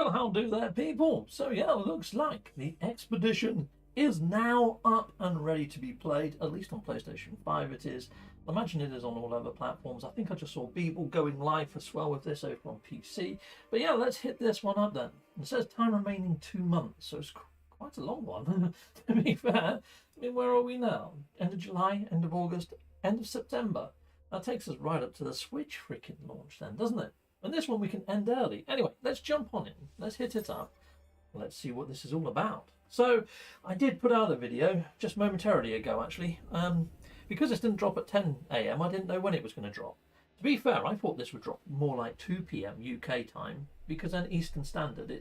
Well, how do there, people? So yeah, looks like the expedition is now up and ready to be played, at least on PlayStation 5 it is. I imagine it is on all other platforms. I think I just saw people going live as well with this over on PC. But yeah, let's hit this one up then. It says time remaining 2 months, so it's quite a long one, to be fair. I mean, where are we now? End of July, end of August, end of September. That takes us right up to the Switch freaking launch then, doesn't it? And this one we can end early. Anyway, let's jump on in. Let's hit it up. Let's see what this is all about. So, I did put out a video just momentarily ago, actually. Because this didn't drop at 10 AM, I didn't know when it was going to drop. To be fair, I thought this would drop more like 2 PM UK time, because then Eastern Standard,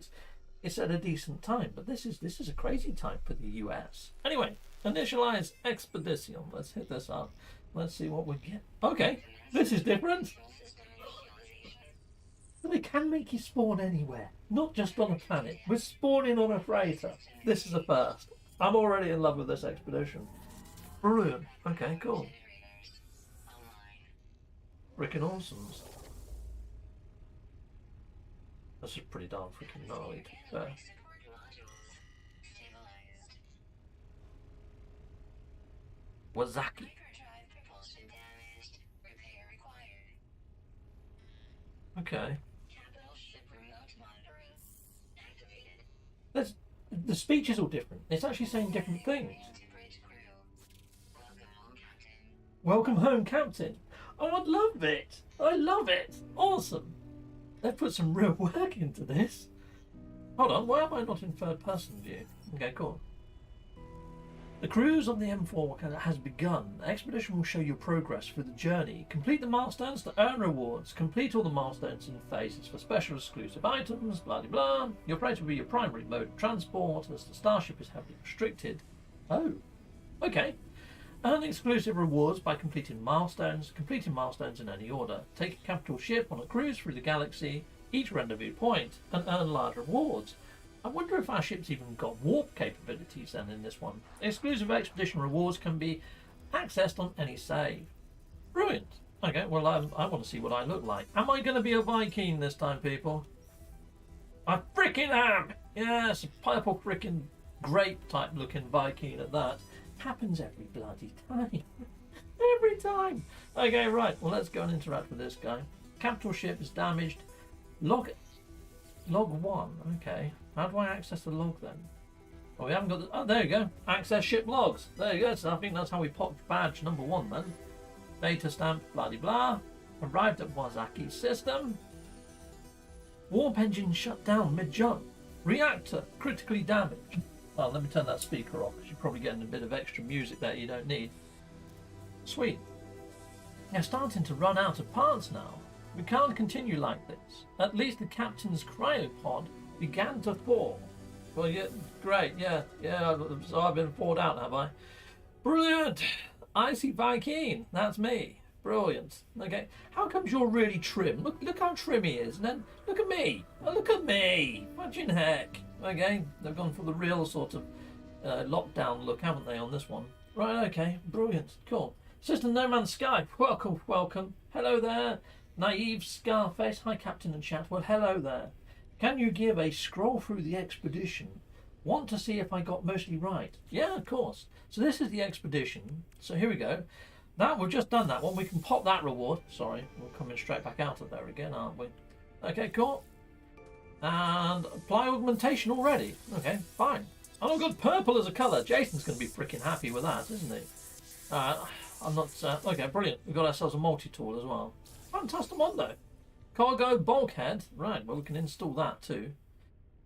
it's at a decent time. But this is a crazy time for the US. Anyway, initialize expedition. Let's hit this up. Let's see what we get. Okay, this is different. They can make you spawn anywhere, not just on a planet. We're spawning on a freighter. This is a first. I'm already in love with this expedition. Brilliant. Okay, cool. Freaking awesomes. This is pretty darn freaking gnarly, to be fair. Wazaki. Okay. The speech is all different. It's actually saying different things. Welcome home, Captain. Oh, I love it. I love it. Awesome. They've put some real work into this. Hold on, why am I not in third person view? Okay, cool. The cruise on the M4 has begun. The expedition will show your progress through the journey. Complete the milestones to earn rewards. Complete all the milestones in phases for special exclusive items, blah blah blah. Your freighter will be your primary mode of transport, as the starship is heavily restricted. Oh, okay. Earn exclusive rewards by completing milestones in any order. Take a capital ship on a cruise through the galaxy, each rendezvous point, and earn large rewards. I wonder if our ship's even got warp capabilities then in this one. Exclusive expedition rewards can be accessed on any save. Brilliant. Okay, well, I want to see what I look like. Am I going to be a Viking this time, people? I freaking am! Yes, a purple freaking grape type looking Viking at that. Happens every bloody time. Every time. Okay, right. Well, let's go and interact with this guy. Capital ship is damaged. Log 1. Okay. How do I access the log then? Oh, we haven't got the... Oh, there you go. Access ship logs. There you go. So I think that's how we popped badge number 1 then. Data stamp, blah blah. Arrived at Wazaki system. Warp engine shut down mid-jump. Reactor critically damaged. Well, let me turn that speaker off because you're probably getting a bit of extra music there you don't need. Sweet. They're starting to run out of parts now. We can't continue like this. At least the captain's cryopod began to thaw. Well, yeah, great, yeah, so I've been thawed out, have I? Brilliant! Icy Viking, that's me. Brilliant. Okay, how comes you're really trim? Look how trim he is, and then look at me. Oh, look at me. Imagine heck. Okay, they've gone for the real sort of lockdown look, haven't they, on this one? Right, okay, brilliant, cool. System No Man's Sky, welcome, welcome. Hello there. Naive Scarface, hi Captain and chat. Well, hello there. Can you give a scroll through the expedition? Want to see if I got mostly right? Yeah, of course. So this is the expedition. So here we go. Now we've just done that one. We can pop that reward. Sorry, we're coming straight back out of there again, aren't we? Okay, cool. And apply augmentation already. Okay, fine. And I've got purple as a colour. Jason's going to be freaking happy with that, isn't he? I'm not... okay, brilliant. We've got ourselves a multi-tool as well. Fantastic mondo. Cargo bulkhead. Right, well, we can install that too.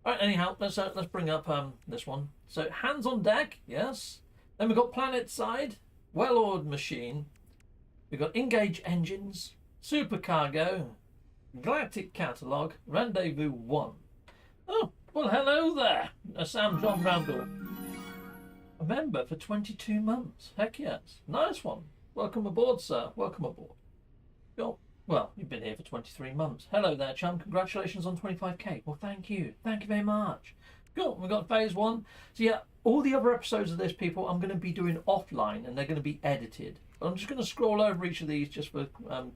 All right, anyhow, let's bring up this one. So, hands on deck, yes. Then we've got planet side, well-oiled machine. We've got engage engines, supercargo, galactic catalogue, rendezvous 1. Oh, well, hello there, Sam John Randall. A member for 22 months. Heck yes. Nice one. Welcome aboard, sir. Welcome aboard. Cool. Well, you've been here for 23 months. Hello there, chum. Congratulations on 25k. Well, thank you. Thank you very much. Cool. We've got phase 1. So, yeah, all the other episodes of this, people, I'm going to be doing offline, and they're going to be edited. But I'm just going to scroll over each of these just for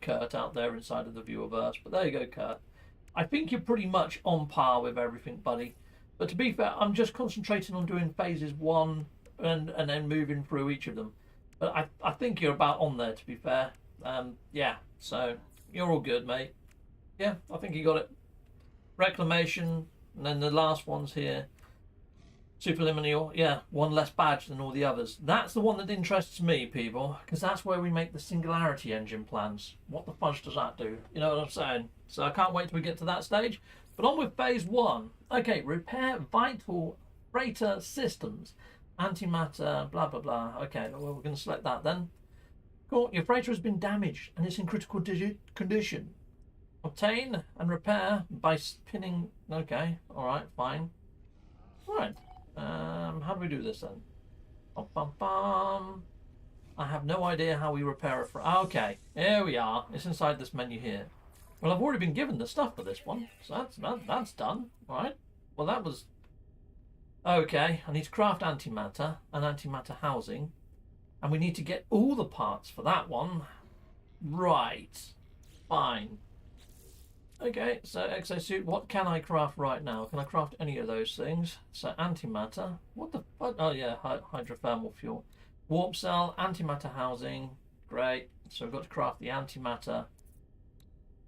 Kurt out there inside of the viewerverse. But there you go, Kurt. I think you're pretty much on par with everything, buddy. But to be fair, I'm just concentrating on doing phases 1 and then moving through each of them. But I think you're about on there, to be fair. Yeah, so you're all good, mate. Yeah, I think you got it. Reclamation, and then the last one's here. Superliminal, yeah, one less badge than all the others. That's the one that interests me, people, because that's where we make the Singularity engine plans. What the fudge does that do? You know what I'm saying? So I can't wait till we get to that stage. But on with phase 1. Okay, repair vital freighter systems. Antimatter, blah, blah, blah. Okay, well, we're going to select that then. Cool, your freighter has been damaged and it's in critical condition. Obtain and repair by spinning. Okay, alright, fine. Right. How do we do this then? Bum, bum, bum. I have no idea how we repair it. Okay, here we are. It's inside this menu here. Well, I've already been given the stuff for this one, so that's done. All right. Well, that was okay. I need to craft antimatter and antimatter housing, and we need to get all the parts for that one. Right. Fine. Okay, so exosuit, what can I craft right now? Can I craft any of those things? So antimatter, what the fuck? Oh yeah, hydrothermal fuel. Warp cell, antimatter housing, great. So we've got to craft the antimatter.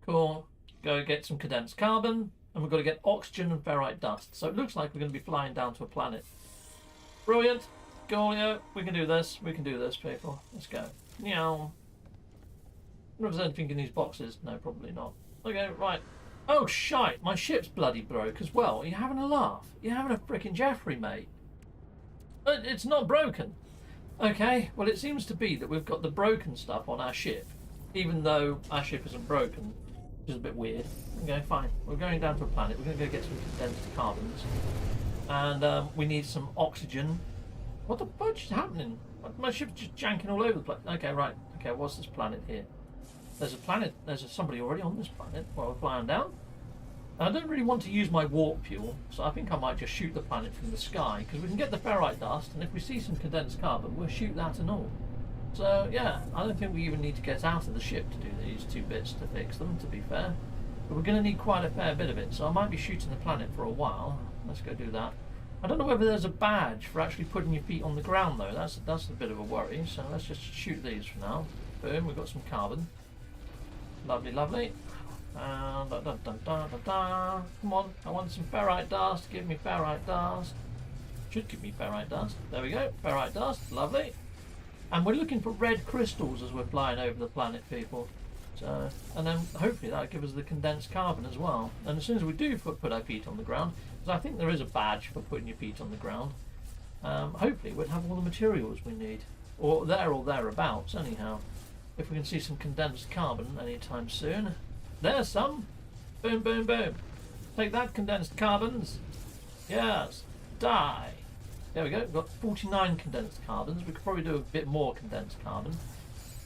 Cool, go get some condensed carbon, and we've got to get oxygen and ferrite dust. So it looks like we're going to be flying down to a planet. Brilliant, Golio, we can do this, people. Let's go. Meow. I wonder if there's anything in these boxes. No, probably not. Okay, right. Oh, shite. My ship's bloody broke as well. Are you having a laugh? You're having a frickin' Jeffrey, mate. But it's not broken. Okay, well, it seems to be that we've got the broken stuff on our ship, even though our ship isn't broken, which is a bit weird. Okay, fine. We're going down to a planet. We're going to go get some condensed carbons. And we need some oxygen. What the fudge is happening? My ship's just janking all over the place. Okay, right. Okay, what's this planet here? There's a planet, somebody already on this planet while we're flying down. And I don't really want to use my warp fuel, so I think I might just shoot the planet from the sky, because we can get the ferrite dust, and if we see some condensed carbon, we'll shoot that and all. So, yeah, I don't think we even need to get out of the ship to do these 2 bits to fix them, to be fair. But we're going to need quite a fair bit of it, so I might be shooting the planet for a while. Let's go do that. I don't know whether there's a badge for actually putting your feet on the ground, though. That's a bit of a worry, so let's just shoot these for now. Boom, we've got some carbon. Lovely, lovely. Come on, I want some ferrite dust. Give me ferrite dust. Should give me ferrite dust. There we go, ferrite dust. Lovely. And we're looking for red crystals as we're flying over the planet, people. So, and then hopefully that'll give us the condensed carbon as well. And as soon as we do put our feet on the ground, because I think there is a badge for putting your feet on the ground, hopefully we'll have all the materials we need. Or there or thereabouts, anyhow. If we can see some condensed carbon anytime soon. There's some. Boom, boom, boom. Take that, condensed carbons. Yes. Die. There we go. We've got 49 condensed carbons. We could probably do a bit more condensed carbon.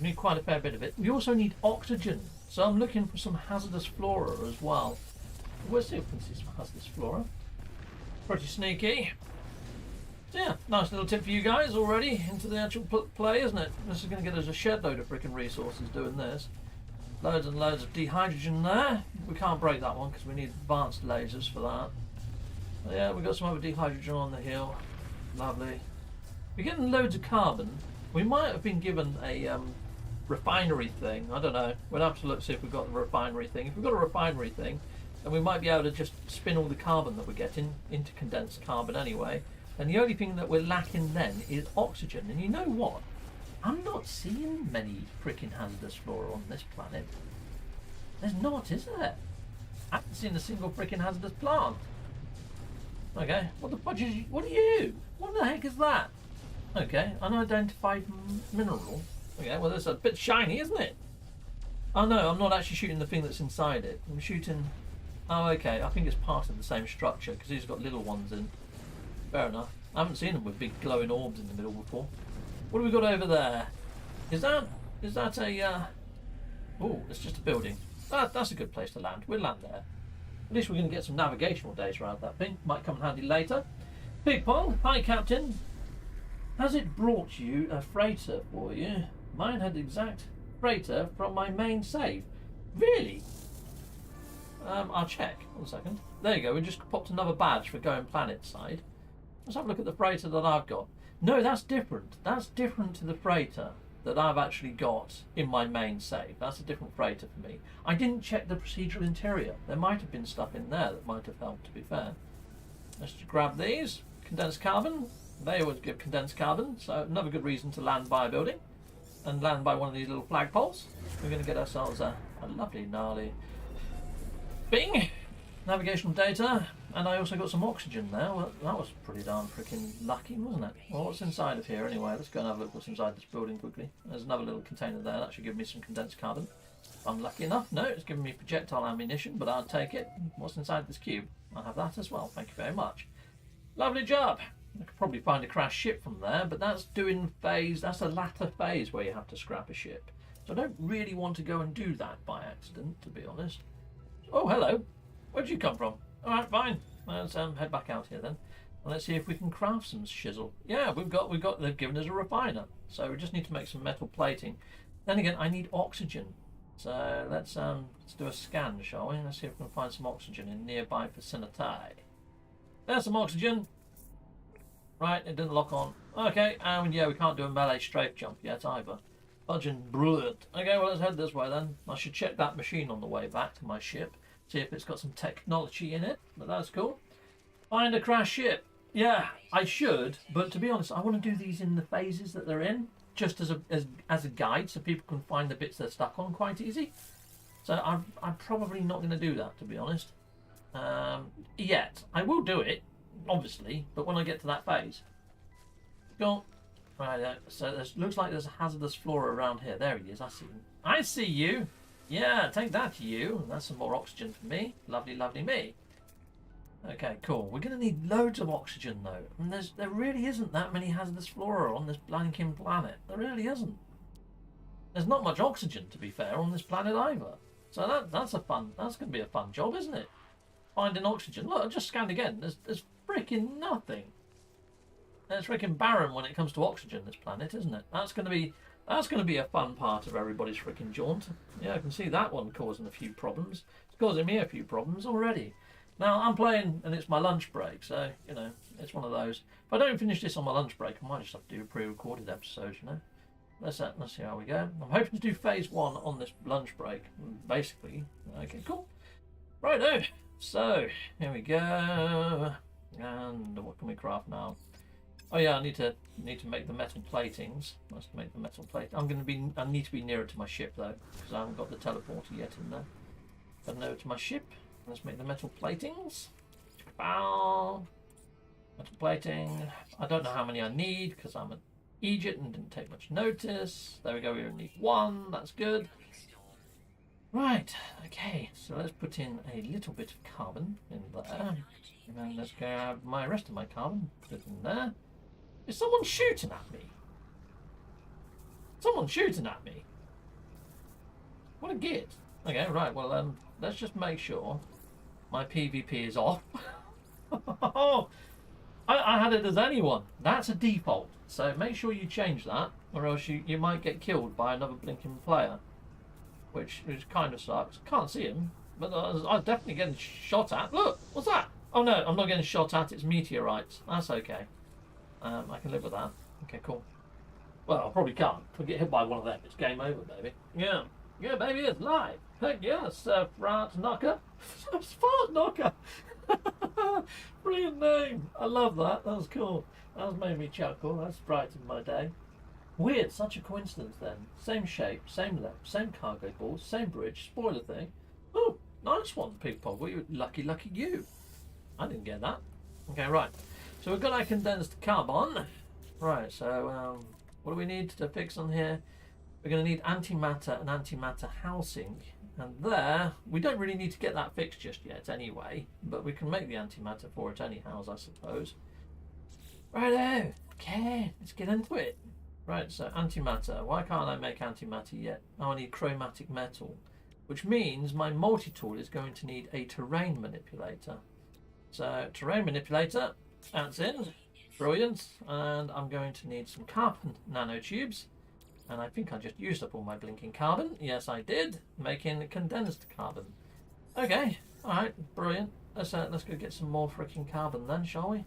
We need quite a fair bit of it. We also need oxygen. So I'm looking for some hazardous flora as well. We'll see if we can see some hazardous flora. Pretty sneaky. So yeah, nice little tip for you guys already into the actual play, isn't it? This is going to get us a shed load of freaking resources doing this. Loads and loads of dehydrogen there. We can't break that one because we need advanced lasers for that. But yeah, we've got some other dehydrogen on the hill. Lovely. We're getting loads of carbon. We might have been given a refinery thing. I don't know. We'll have to look see if we've got the refinery thing. If we've got a refinery thing, then we might be able to just spin all the carbon that we're getting into condensed carbon anyway. And the only thing that we're lacking then is oxygen. And you know what? I'm not seeing many freaking hazardous flora on this planet. There's not, is there? I haven't seen a single freaking hazardous plant. Okay, what the fudge is you? What are you? What the heck is that? Okay, unidentified mineral. Okay, well that's a bit shiny, isn't it? Oh no, I'm not actually shooting the thing that's inside it. I'm shooting... Oh okay, I think it's part of the same structure because he's got little ones in. Fair enough. I haven't seen them with big glowing orbs in the middle before. What have we got over there? Is that a... Oh, it's just a building. That's a good place to land. We'll land there. At least we're going to get some navigational data out of that thing. Might come in handy later. Pig Pong, hi Captain. Has it brought you a freighter for you? Mine had exact freighter from my main save. Really? I'll check. 1 second. There you go. We just popped another badge for going planet side. Let's have a look at the freighter that I've got. No, that's different. That's different to the freighter that I've actually got in my main save. That's a different freighter for me. I didn't check the procedural interior. There might have been stuff in there that might have helped, to be fair. Let's just grab these. Condensed carbon. They always give condensed carbon, so another good reason to land by a building and land by one of these little flagpoles. We're going to get ourselves a lovely, gnarly bing. Navigational data, and I also got some oxygen there. Well, that was pretty darn freaking lucky, wasn't it? Well, what's inside of here anyway? Let's go and have a look what's inside this building quickly. There's another little container there. That should give me some condensed carbon. If I'm lucky enough. No, it's giving me projectile ammunition, but I'll take it. What's inside this cube? I'll have that as well. Thank you very much. Lovely job. I could probably find a crashed ship from there, but that's doing phase. That's a latter phase where you have to scrap a ship. So I don't really want to go and do that by accident, to be honest. Oh, hello. Where'd you come from? All right, fine. Let's head back out here then. And let's see if we can craft some shizzle. Yeah, we've got. They've given us a refiner, so we just need to make some metal plating. Then again, I need oxygen. So let's do a scan, shall we? Let's see if we can find some oxygen in nearby vicinity. There's some oxygen. Right, it didn't lock on. Okay, and yeah, we can't do a melee strafe jump yet either. Fudging brilliant. Okay, well, let's head this way then. I should check that machine on the way back to my ship. See if it's got some technology in it, but that's cool. Find a crash ship. Yeah, I should, but to be honest, I want to do these in the phases that they're in, just as a guide, so people can find the bits they're stuck on quite easy. So I'm probably not going to do that, to be honest. Yet I will do it, obviously, but when I get to that phase. Go. Right, so it looks like there's a hazardous flora around here. There he is. I see him. I see you. Yeah, take that, you. That's some more oxygen for me. Lovely, lovely me. Okay, cool. We're going to need loads of oxygen, though. And there really isn't that many hazardous flora on this blanking planet. There really isn't. There's not much oxygen, to be fair, on this planet either. So that's going to be a fun job, isn't it? Finding oxygen. Look, I just scanned again. There's freaking nothing. It's freaking barren when it comes to oxygen, this planet, isn't it? That's going to be a fun part of everybody's freaking jaunt. Yeah, I can see that one causing a few problems. It's causing me a few problems already. Now, I'm playing, and it's my lunch break, so, you know, it's one of those. If I don't finish this on my lunch break, I might just have to do a pre-recorded episode, you know. Let's see how we go. I'm hoping to do phase 1 on this lunch break, basically. Okay, cool. Righto. So, here we go. And what can we craft now? Oh yeah, I need to make the metal platings. Let's make the metal plate. I need to be nearer to my ship though, because I haven't got the teleporter yet in there. Heading over to my ship. Let's make the metal platings. Bow. Metal plating. I don't know how many I need because I'm an Egypt and didn't take much notice. There we go. We only need 1. That's good. Right. Okay. So let's put in a little bit of carbon in there, and then let's grab my rest of my carbon. Put it in there. Is someone shooting at me? Someone's shooting at me. What a git. Okay, right, well, let's just make sure my PvP is off. I had it as anyone. That's a default. So make sure you change that, or else you might get killed by another blinking player. Which kind of sucks. Can't see him, but I'm definitely getting shot at. Look, what's that? Oh no, I'm not getting shot at, it's meteorites. That's okay. I can live with that. Okay, cool. Well, I probably can't. If I get hit by one of them, it's game over, baby. Yeah. Yeah, baby, it's live. Heck yes, Fart Knocker. Fart Knocker. Brilliant name. I love that. That was cool. That made me chuckle. That's brightened my day. Weird, such a coincidence then. Same shape, same length, same cargo balls, same bridge, spoiler thing. Oh, nice one, Pigpog. Well, you lucky you. I didn't get that. Okay, right. So we've got our condensed carbon. Right, so what do we need to fix on here? We're going to need antimatter and antimatter housing. And there, we don't really need to get that fixed just yet anyway, but we can make the antimatter for it anyhow, I suppose. Righto, okay, let's get into it. Right, so antimatter. Why can't I make antimatter yet? Oh, I need chromatic metal, which means my multi-tool is going to need a terrain manipulator. So, terrain manipulator. That's in. Brilliant. And I'm going to need some carbon nanotubes. And I think I just used up all my blinking carbon. Yes, I did. Making condensed carbon. Okay. Alright, brilliant. Let's go get some more freaking carbon then, shall we?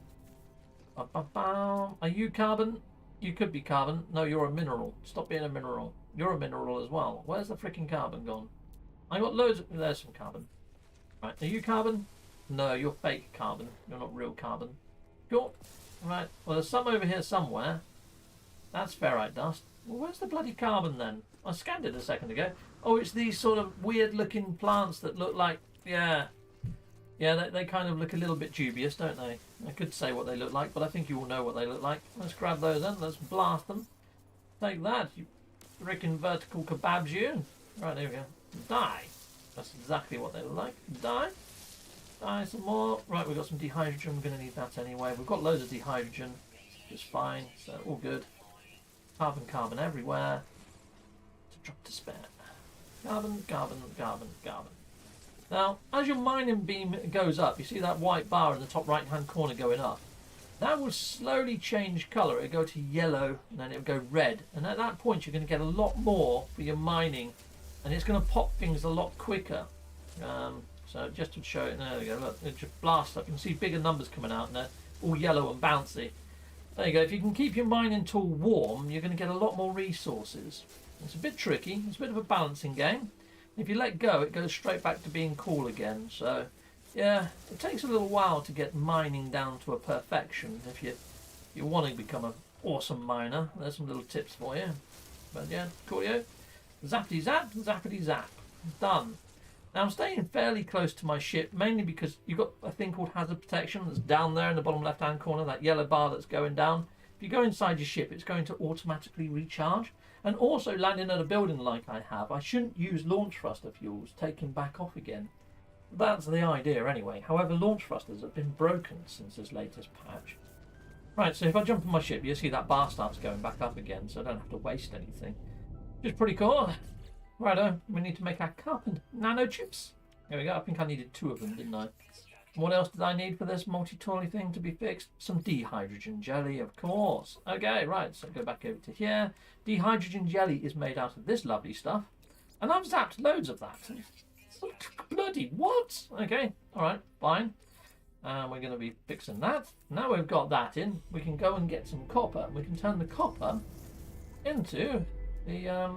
Ba-ba-bam. Are you carbon? You could be carbon. No, you're a mineral. Stop being a mineral. You're a mineral as well. Where's the freaking carbon gone? I got loads of... There's some carbon. Right, are you carbon? No, you're fake carbon. You're not real carbon. Cool. Right, well there's some over here somewhere. That's ferrite dust. Well, where's the bloody carbon then? I scanned it a second ago. Oh, it's these sort of weird looking plants that look like... Yeah. Yeah, they kind of look a little bit dubious, don't they? I could say what they look like, but I think you all know what they look like. Let's grab those then. Let's blast them. Take that, you frickin' vertical kebabs you. Right, there we go. Die. That's exactly what they look like. Die. Die some more. Right, we've got some dehydrogen. We're going to need that anyway. We've got loads of dehydrogen. Just fine. So, all good. Carbon, carbon everywhere. To drop to spare. Carbon, carbon, carbon, carbon. Now, as your mining beam goes up, you see that white bar in the top right-hand corner going up. That will slowly change colour. It'll go to yellow, and then it'll go red. And at that point, you're going to get a lot more for your mining. And it's going to pop things a lot quicker. So just to show it, there we go, look, it just blasts up. You can see bigger numbers coming out, and they're all yellow and bouncy. There you go. If you can keep your mining tool warm, you're going to get a lot more resources. It's a bit tricky. It's a bit of a balancing game. If you let go, it goes straight back to being cool again. So, yeah, it takes a little while to get mining down to a perfection. If you want to become an awesome miner, there's some little tips for you. But yeah, coolio. Zappity zap, zappity zap. Done. Now I'm staying fairly close to my ship, mainly because you've got a thing called hazard protection that's down there in the bottom left-hand corner, that yellow bar that's going down. If you go inside your ship, it's going to automatically recharge. And also, landing at a building like I have, I shouldn't use launch thruster fuels, take him back off again. That's the idea anyway. However, launch thrusters have been broken since this latest patch. Right, so if I jump on my ship, you'll see that bar starts going back up again, so I don't have to waste anything. Which is pretty cool. Righto, we need to make our carbon nanochips. There we go, I think I needed 2 of them, didn't I? What else did I need for this multi-tooly thing to be fixed? Some dehydrogen jelly, of course. Okay, right, so go back over to here. Dehydrogen jelly is made out of this lovely stuff. And I've zapped loads of that. Bloody what? Okay, alright, fine. And we're going to be fixing that. Now we've got that in, we can go and get some copper. We can turn the copper into the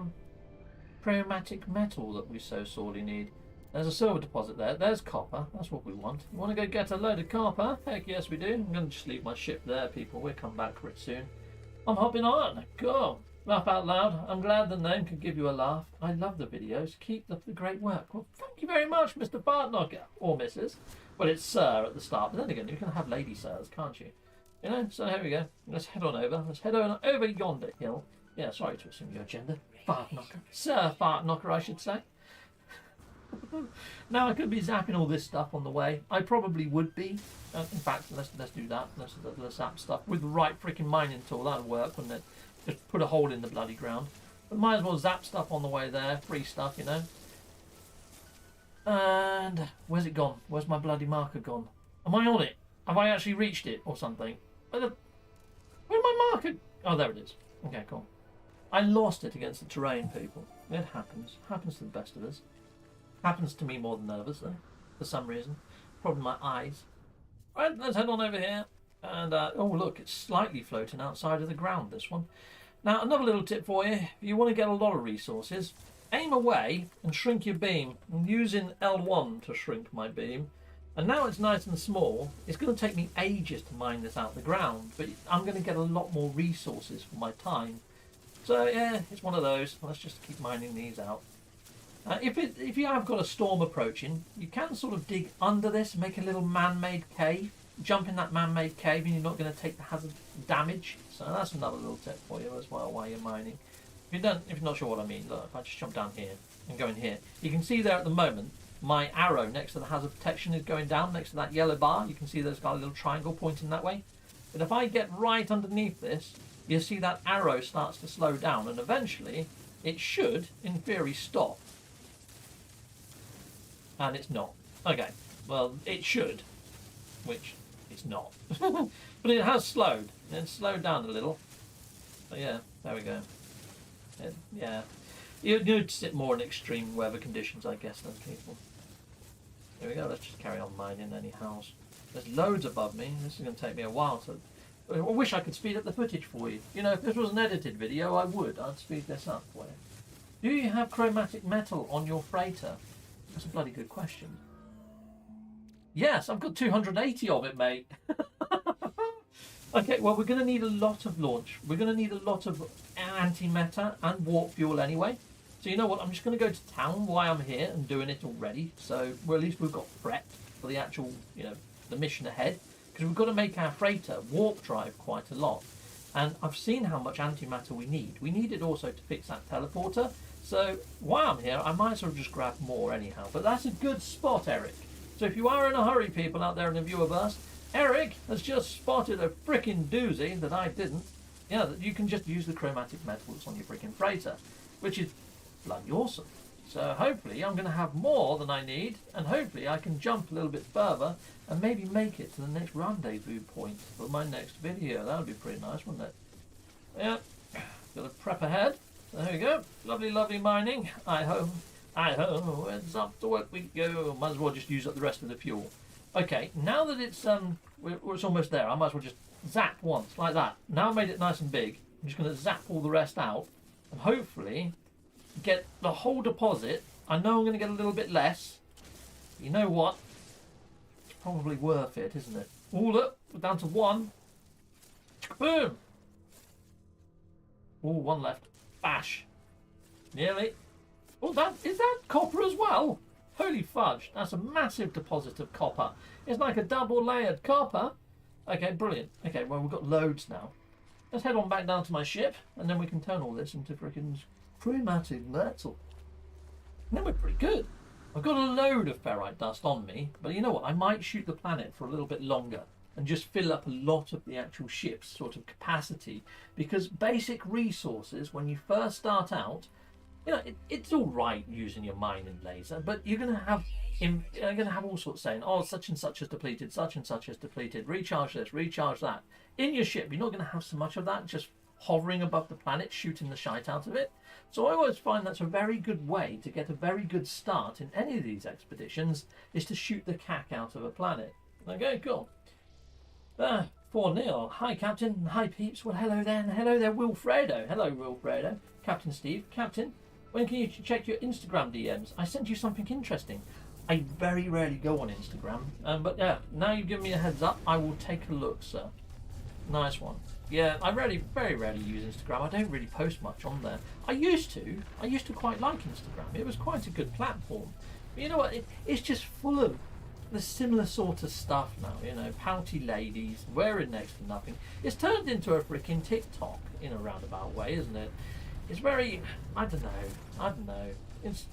chromatic metal that we so sorely need. There's a silver deposit there. There's copper. That's what we want. You want to go get a load of copper? Heck yes we do. I'm going to just leave my ship there, people. We'll come back for it soon. I'm hopping on. Cool. Laugh out loud. I'm glad the name could give you a laugh. I love the videos. Keep up the great work. Well, thank you very much, Mr. Bartknocker. Or Mrs. Well, it's Sir at the start. But then again, you can have Lady Sirs, can't you? You know, so here we go. Let's head on over. Let's head on over yonder hill. Yeah, sorry to assume your gender. Bartknocker. Sir Bartknocker, I should say. Now I could be zapping all this stuff on the way. I probably would be. In fact, let's do that. Let's zap stuff with the right freaking mining tool. That'll work, wouldn't it? Just put a hole in the bloody ground. But might as well zap stuff on the way there. Free stuff, you know. And where's it gone? Where's my bloody marker gone? Am I on it? Have I actually reached it or something? Where's my marker? Oh, there it is. Okay, cool. I lost it against the terrain, people. It happens. Happens to the best of us. Happens to me more than others, though, for some reason. Probably my eyes. Right, let's head on over here. And, oh, look, it's slightly floating outside of the ground, this one. Now, another little tip for you. If you want to get a lot of resources, aim away and shrink your beam. I'm using L1 to shrink my beam. And now it's nice and small. It's going to take me ages to mine this out of the ground, but I'm going to get a lot more resources for my time. So, yeah, it's one of those. Let's just keep mining these out. If you have got a storm approaching, you can sort of dig under this, make a little man-made cave. Jump in that man-made cave and you're not going to take the hazard damage. So that's another little tip for you as well while you're mining. If you're not sure what I mean, look, if I just jump down here and go in here, you can see there at the moment, my arrow next to the hazard protection is going down next to that yellow bar. You can see there's got a little triangle pointing that way. But if I get right underneath this, you see that arrow starts to slow down and eventually it should, in theory, stop. And it's not. Okay, well, it should, which it's not. But it has slowed. It's slowed down a little. But yeah, there we go. Yeah. You notice it more in extreme weather conditions, I guess, than people. Here we go, let's just carry on mining anyhow. There's loads above me. This is going to take me a while to... I wish I could speed up the footage for you. You know, if this was an edited video, I would. I'd speed this up for you. Do you have chromatic metal on your freighter? That's a bloody good question. Yes, I've got 280 of it, mate. Okay, well, we're going to need a lot of launch. We're going to need a lot of antimatter and warp fuel anyway. So you know what? I'm just going to go to town while I'm here and doing it already. So well, at least we've got prepped for the actual, you know, the mission ahead. Because we've got to make our freighter warp drive quite a lot. And I've seen how much antimatter we need. We need it also to fix that teleporter. So while I'm here, I might as well just grab more anyhow. But that's a good spot, Eric. So if you are in a hurry, people out there in the viewerverse, Eric has just spotted a frickin' doozy that I didn't. Yeah, that you can just use the chromatic metals on your frickin' freighter, which is bloody awesome. So hopefully I'm going to have more than I need, and hopefully I can jump a little bit further and maybe make it to the next rendezvous point for my next video. That would be pretty nice, wouldn't it? Yeah, got a prep ahead. So there we go. Lovely, lovely mining. I-ho, I-ho, it's up to work we go. Might as well just use up the rest of the fuel. Okay, now that it's it's almost there, I might as well just zap once, like that. Now I've made it nice and big, I'm just going to zap all the rest out, and hopefully get the whole deposit. I know I'm going to get a little bit less. You know what? It's probably worth it, isn't it? All up, we're down to one. Boom! Oh, one left. Bash. Nearly. Oh, is that copper as well? Holy fudge, that's a massive deposit of copper. It's like a double layered copper. Okay, brilliant. Okay, well, we've got loads now. Let's head on back down to my ship, and then we can turn all this into freaking chromatic metal. And then we're pretty good. I've got a load of ferrite dust on me, but you know what? I might shoot the planet for a little bit longer and just fill up a lot of the actual ship's sort of capacity, because basic resources, when you first start out, you know, it's all right using your mining laser, but you're going to have all sorts saying, oh, such and such is depleted, such and such is depleted, recharge this, recharge that. In your ship, you're not going to have so much of that just hovering above the planet, shooting the shite out of it. So I always find that's a very good way to get a very good start in any of these expeditions, is to shoot the cack out of a planet. Okay, cool. 4-0. Hi, Captain. Hi, peeps. Well, hello there. And hello there, Wilfredo. Hello, Wilfredo. Captain Steve. Captain, when can you check your Instagram DMs? I sent you something interesting. I very rarely go on Instagram. But yeah, now you've given me a heads up, I will take a look, sir. Nice one. Yeah, I very rarely use Instagram. I don't really post much on there. I used to quite like Instagram. It was quite a good platform. But you know what? It's just full of the similar sort of stuff now. You know, pouty ladies wearing next to nothing. It's turned into a freaking TikTok in a roundabout way, isn't it? It's very, I don't know. It's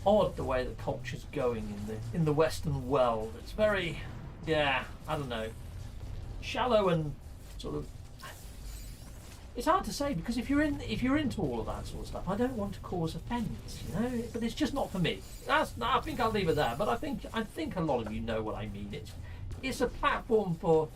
odd the way that culture's going in the Western world. It's very, yeah, I don't know, shallow and sort of. It's hard to say, because if you're into all of that sort of stuff, I don't want to cause offence, you know. But it's just not for me. I think I'll leave it there. But I think a lot of you know what I mean. It's a platform for.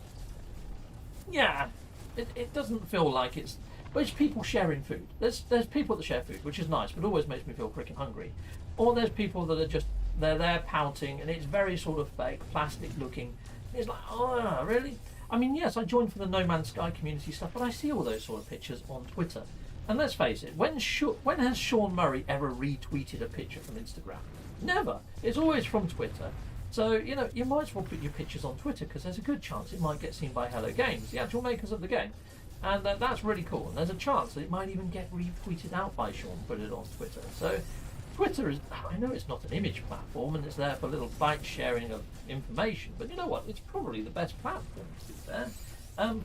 Yeah, it doesn't feel like it's. But it's people sharing food. There's people that share food, which is nice, but always makes me feel freaking hungry. Or there's people that are just they're there pouting, and it's very sort of fake, plastic looking. It's like, oh, really? I mean, yes, I joined for the No Man's Sky community stuff, but I see all those sort of pictures on Twitter. And let's face it, when has Sean Murray ever retweeted a picture from Instagram? Never. It's always from Twitter. So, you know, you might as well put your pictures on Twitter, because there's a good chance it might get seen by Hello Games, the actual makers of the game. And that's really cool. And there's a chance that it might even get retweeted out by Sean, put it on Twitter. So Twitter is, I know it's not an image platform and it's there for little bite sharing of information, but you know what? It's probably the best platform, to be fair,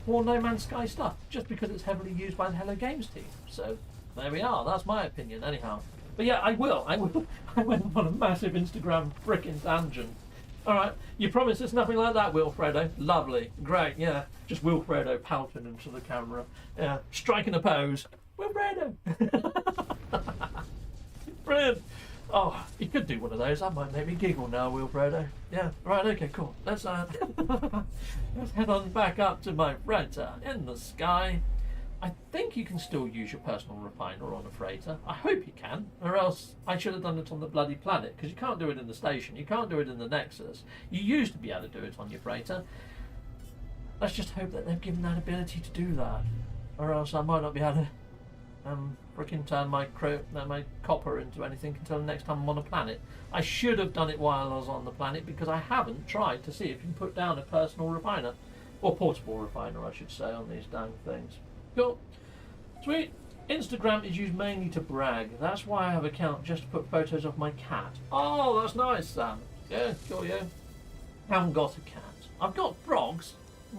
for No Man's Sky stuff, just because it's heavily used by the Hello Games team. So there we are. That's my opinion, anyhow. But yeah, I went on a massive Instagram frickin' tangent. All right, you promise it's nothing like that, Wilfredo? Lovely, great, yeah. Just Wilfredo pouting into the camera, yeah, striking a pose. Wilfredo. Brilliant. Oh, you could do one of those. That might make me giggle now, Wilfredo. Yeah, right, okay, cool. Let's head on back up to my freighter in the sky. I think you can still use your personal refiner on a freighter. I hope you can, or else I should have done it on the bloody planet, because you can't do it in the station, you can't do it in the Nexus. You used to be able to do it on your freighter. Let's just hope that they've given that ability to do that, or else I might not be able to freaking turn my copper into anything until the next time I'm on a planet. I should have done it while I was on the planet, because I haven't tried to see if you can put down a personal refiner, or portable refiner I should say, on these dang things. Cool. Sweet. Instagram is used mainly to brag. That's why I have an account, just to put photos of my cat. Oh, that's nice, Sam. Yeah, cool, yeah. I haven't got a cat. I've got frogs.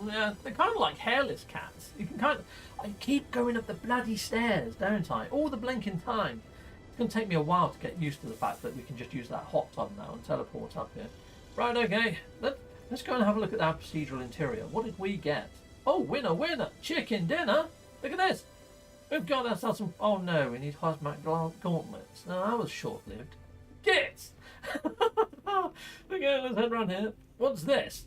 Yeah, they're kind of like hairless cats. You can kind of... I keep going up the bloody stairs, don't I? All the blinking time. It's going to take me a while to get used to the fact that we can just use that hot tub now and teleport up here. Right, okay. Let's go and have a look at our procedural interior. What did we get? Oh, winner, winner. Chicken dinner. Look at this. We've got ourselves some... Oh, no, we need hazmat gauntlets. No, that was short-lived. Get! Okay, let's head around here. What's this?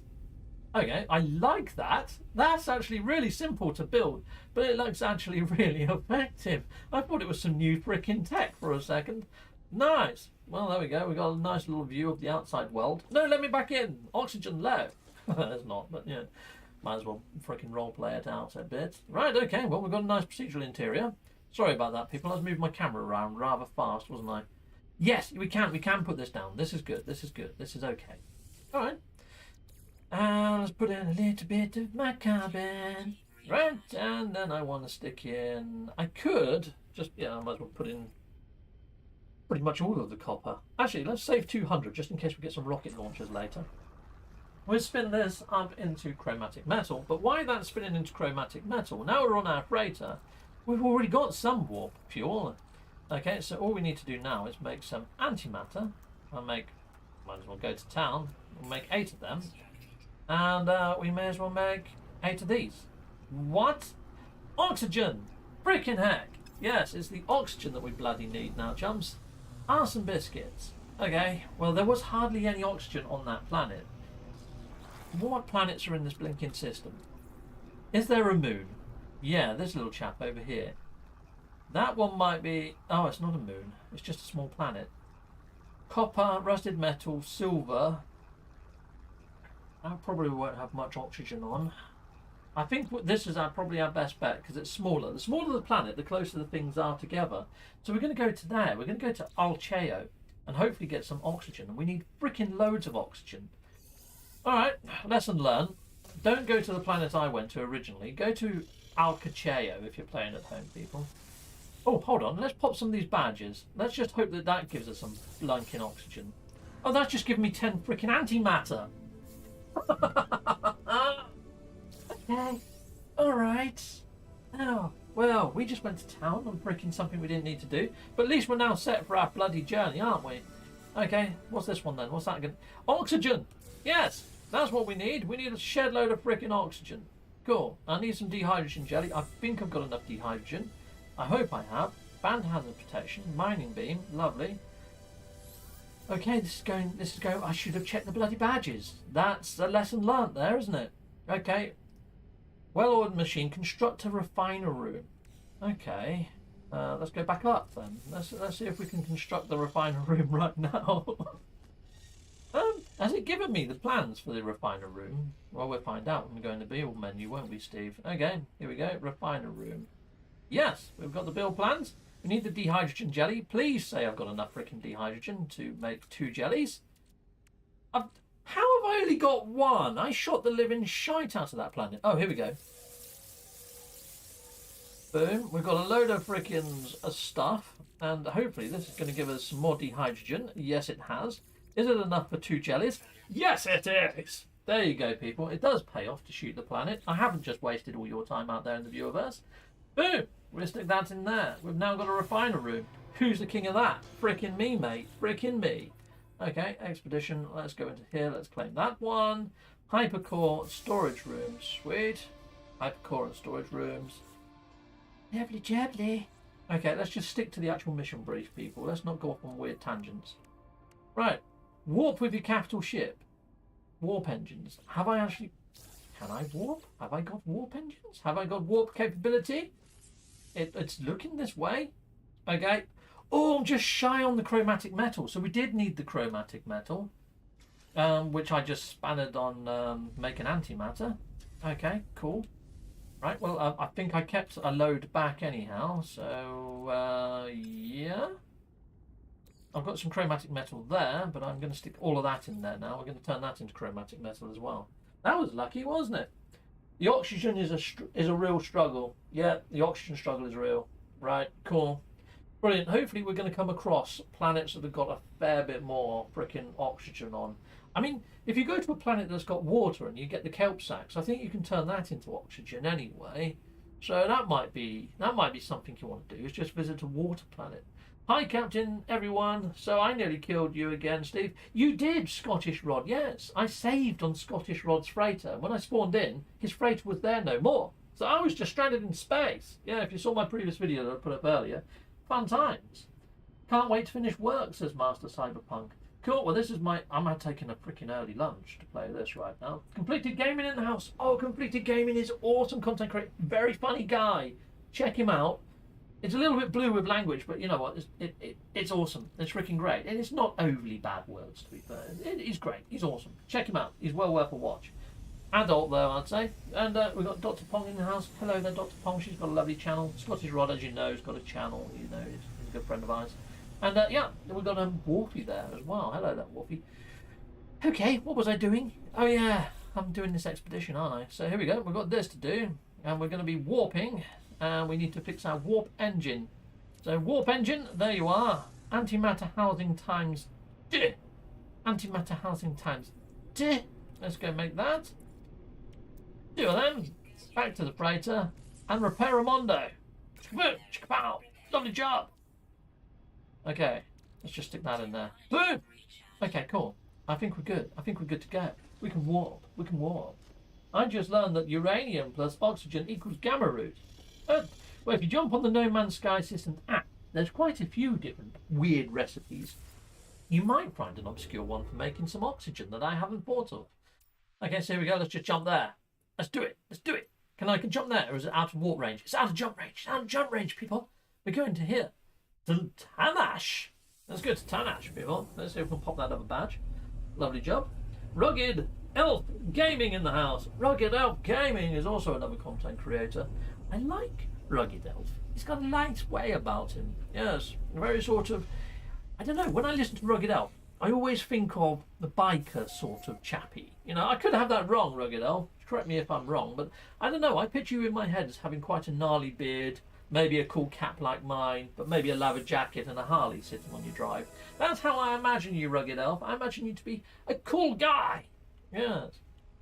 Okay, I like that. That's actually really simple to build, but it looks actually really effective. I thought it was some new frickin' tech for a second. Nice. Well, there we go. We got a nice little view of the outside world. No, let me back in. Oxygen low. There's not, but yeah. Might as well frickin' roleplay it out a bit. Right, okay. Well, we've got a nice procedural interior. Sorry about that, people. I was moving my camera around rather fast, wasn't I? Yes, we can put this down. This is good. This is good. This is okay. All right. Let's put in a little bit of my carbon. Right, and then I want to stick in... I could just... Yeah, I might as well put in pretty much all of the copper. Actually, let's save 200 just in case we get some rocket launchers later. We'll spin this up into chromatic metal. But why that's spinning into chromatic metal? Now we're on our freighter. We've already got some warp fuel. Okay, so all we need to do now is make some antimatter. Might as well go to town. We'll make 8 of them. And we may as well make 8 of these. What? Oxygen! Freaking heck! Yes, it's the oxygen that we bloody need now, chums. Arse and biscuits. Okay, well, there was hardly any oxygen on that planet. What planets are in this blinking system? Is there a moon? Yeah, this little chap over here. That one might be... Oh, it's not a moon. It's just a small planet. Copper, rusted metal, silver. I probably won't have much oxygen on. I think this is probably our best bet because it's smaller. The smaller the planet, the closer the things are together. So we're going to go to there. We're going to go to Alcheo and hopefully get some oxygen. And we need freaking loads of oxygen. All right, lesson learned. Don't go to the planet I went to originally. Go to Alcheo if you're playing at home, people. Oh, hold on. Let's pop some of these badges. Let's just hope that that gives us some blunking oxygen. Oh, that's just given me 10 freaking antimatter. Okay. Alright. Oh, well, we just went to town on freaking something we didn't need to do. But at least we're now set for our bloody journey, aren't we? Okay, what's this one then? What's that again? Oxygen! Yes, that's what we need. We need a shed load of freaking oxygen. Cool. I need some dehydrogen jelly. I think I've got enough dehydrogen. I hope I have. Band hazard protection. Mining beam. Lovely. Okay, this is going. I should have checked the bloody badges. That's a lesson learnt there, isn't it? Okay. Well-oiled machine. Construct a refiner room. Okay. Let's go back up then. Let's see if we can construct the refiner room right now. Has it given me the plans for the refiner room? Well, we'll find out when we go in the build menu, won't we, Steve? Okay, here we go. Refiner room. Yes, we've got the build plans. We need the dehydrogen jelly. Please say I've got enough freaking dehydrogen to make 2 jellies. How have I only got 1? I shot the living shite out of that planet. Oh, here we go. Boom. We've got a load of freaking stuff. And hopefully this is going to give us some more dehydrogen. Yes, it has. Is it enough for 2 jellies? Yes, it is. There you go, people. It does pay off to shoot the planet. I haven't just wasted all your time out there in the viewerverse. Boom. We'll stick that in there. We've now got a refiner room. Who's the king of that? Frickin' me, mate. Frickin' me. Okay, expedition. Let's go into here. Let's claim that one. Hypercore storage rooms. Sweet. Hypercore and storage rooms. Lovely jubbly. Okay, let's just stick to the actual mission brief, people. Let's not go off on weird tangents. Right. Warp with your capital ship. Warp engines. Have I actually... Can I warp? Have I got warp engines? Have I got warp capability? It's looking this way. Okay. Oh, I'm just shy on the chromatic metal. So we did need the chromatic metal, which I just spanned on making antimatter. Okay, cool. Right, well, I think I kept a load back anyhow. So, yeah. I've got some chromatic metal there, but I'm going to stick all of that in there now. We're going to turn that into chromatic metal as well. That was lucky, wasn't it? The oxygen is a real struggle. Yeah, the oxygen struggle is real. Right, cool. Brilliant. Hopefully we're going to come across planets that have got a fair bit more frickin' oxygen on. I mean, if you go to a planet that's got water and you get the kelp sacks, I think you can turn that into oxygen anyway. So that might be something you want to do, is just visit a water planet. Hi, Captain, everyone. So I nearly killed you again, Steve. You did, Scottish Rod. Yes, I saved on Scottish Rod's freighter. When I spawned in, his freighter was there no more. So I was just stranded in space. Yeah, if you saw my previous video that I put up earlier. Fun times. Can't wait to finish work, says Master Cyberpunk. Cool, well this is I'm taking a freaking early lunch to play this right now. Completed Gaming in the house. Oh, Completed Gaming is awesome content creator. Very funny guy. Check him out. It's a little bit blue with language, but you know what? It's awesome. It's freaking great. And it's not overly bad words, to be fair. He's great. He's awesome. Check him out. He's well worth a watch. Adult, though, I'd say. And we've got Dr. Pong in the house. Hello there, Dr. Pong. She's got a lovely channel. Scottish Rod, as you know, has got a channel. You know, he's a good friend of ours. And yeah, we've got Wolfie there as well. Hello there, Wolfie. Okay, what was I doing? Oh, yeah, I'm doing this expedition, aren't I? So here we go. We've got this to do. And we're going to be warping. And we need to fix our warp engine. So warp engine, there you are. Antimatter housing times D. Antimatter housing times D. Let's go make that. Two of them. Back to the freighter. And repair a mondo. Chikapow. Lovely job. Okay. Let's just stick that in there. Boom. Okay, cool. I think we're good. I think we're good to go. We can warp. We can warp. I just learned that uranium plus oxygen equals gamma root. Well, if you jump on the No Man's Sky Systems app, there's quite a few different weird recipes. You might find an obscure one for making some oxygen that I haven't thought of. Okay, so here we go. Let's just jump there. Let's do it. Let's do it. Can I jump there, or is it out of warp range? It's out of jump range. It's out of jump range, people. We're going to here. To Tanash. Let's go to Tanash, people. Let's see if we can pop that other badge. Lovely job. Rugged Elf Gaming in the house. Rugged Elf Gaming is also another content creator. I like Rugged Elf. He's got a nice way about him. Yes, very sort of... I don't know, when I listen to Rugged Elf, I always think of the biker sort of chappy. You know, I could have that wrong, Rugged Elf. Correct me if I'm wrong, but I don't know. I picture you in my head as having quite a gnarly beard, maybe a cool cap like mine, but maybe a leather jacket and a Harley sitting on your drive. That's how I imagine you, Rugged Elf. I imagine you to be a cool guy. Yes.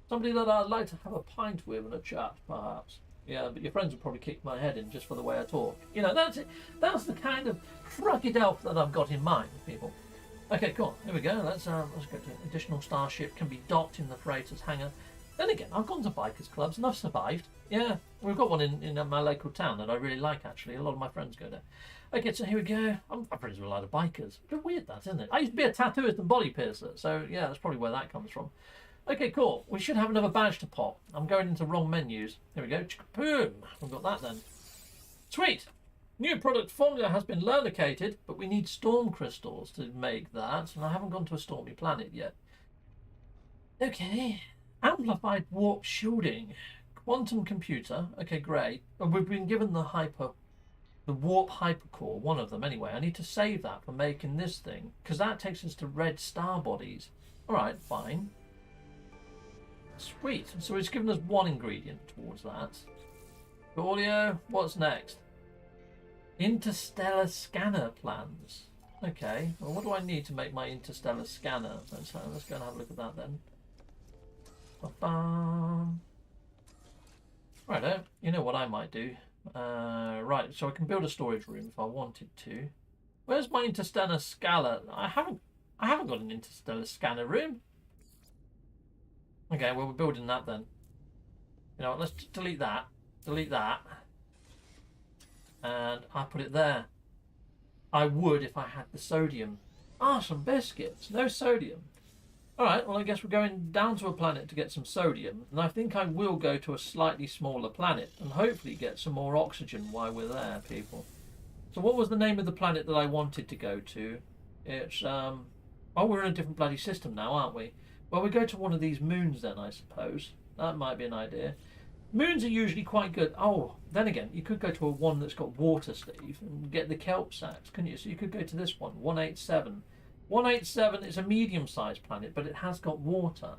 Somebody that I'd like to have a pint with and a chat, perhaps. Yeah, but your friends would probably kick my head in just for the way I talk. You know, that's it. That's the kind of Rugged Elf that I've got in mind, people. Okay, cool. Here we go. Let's go to additional starship. Can be docked in the freighter's hangar. Then again, I've gone to bikers clubs and I've survived. Yeah, we've got one in my local town that I really like, actually. A lot of my friends go there. Okay, so here we go. I'm friends with a lot of bikers. A bit weird, that, isn't it? I used to be a tattooist and body piercer, so yeah, that's probably where that comes from. Okay, cool. We should have another badge to pop. I'm going into wrong menus. Here we go. Boom. We've got that then. Sweet. New product formula has been located, but we need storm crystals to make that, and I haven't gone to a stormy planet yet. Okay. Amplified warp shielding. Quantum computer. Okay, great. But we've been given the warp hypercore, one of them anyway. I need to save that for making this thing, because that takes us to red star bodies. Alright, fine. Sweet. So it's given us one ingredient towards that. Audio, what's next? Interstellar scanner plans. Okay, well, what do I need to make my interstellar scanner? Let's go and have a look at that then. Righto, you know what I might do. Right, so I can build a storage room if I wanted to. Where's my interstellar scanner? I haven't got an interstellar scanner room. Okay, well, we're building that then. You know what, let's delete that. Delete that. And I put it there. I would if I had the sodium. Ah, some biscuits. No sodium. Alright, well I guess we're going down to a planet to get some sodium, and I think I will go to a slightly smaller planet and hopefully get some more oxygen while we're there, people. So what was the name of the planet that I wanted to go to? It's, oh, we're in a different bloody system now, aren't we? Well, we go to one of these moons then, I suppose. That might be an idea. Moons are usually quite good. Oh, then again, you could go to a one that's got water, Steve, and get the kelp sacks, couldn't you? So you could go to this one, 187. 187 is a medium-sized planet, but it has got water.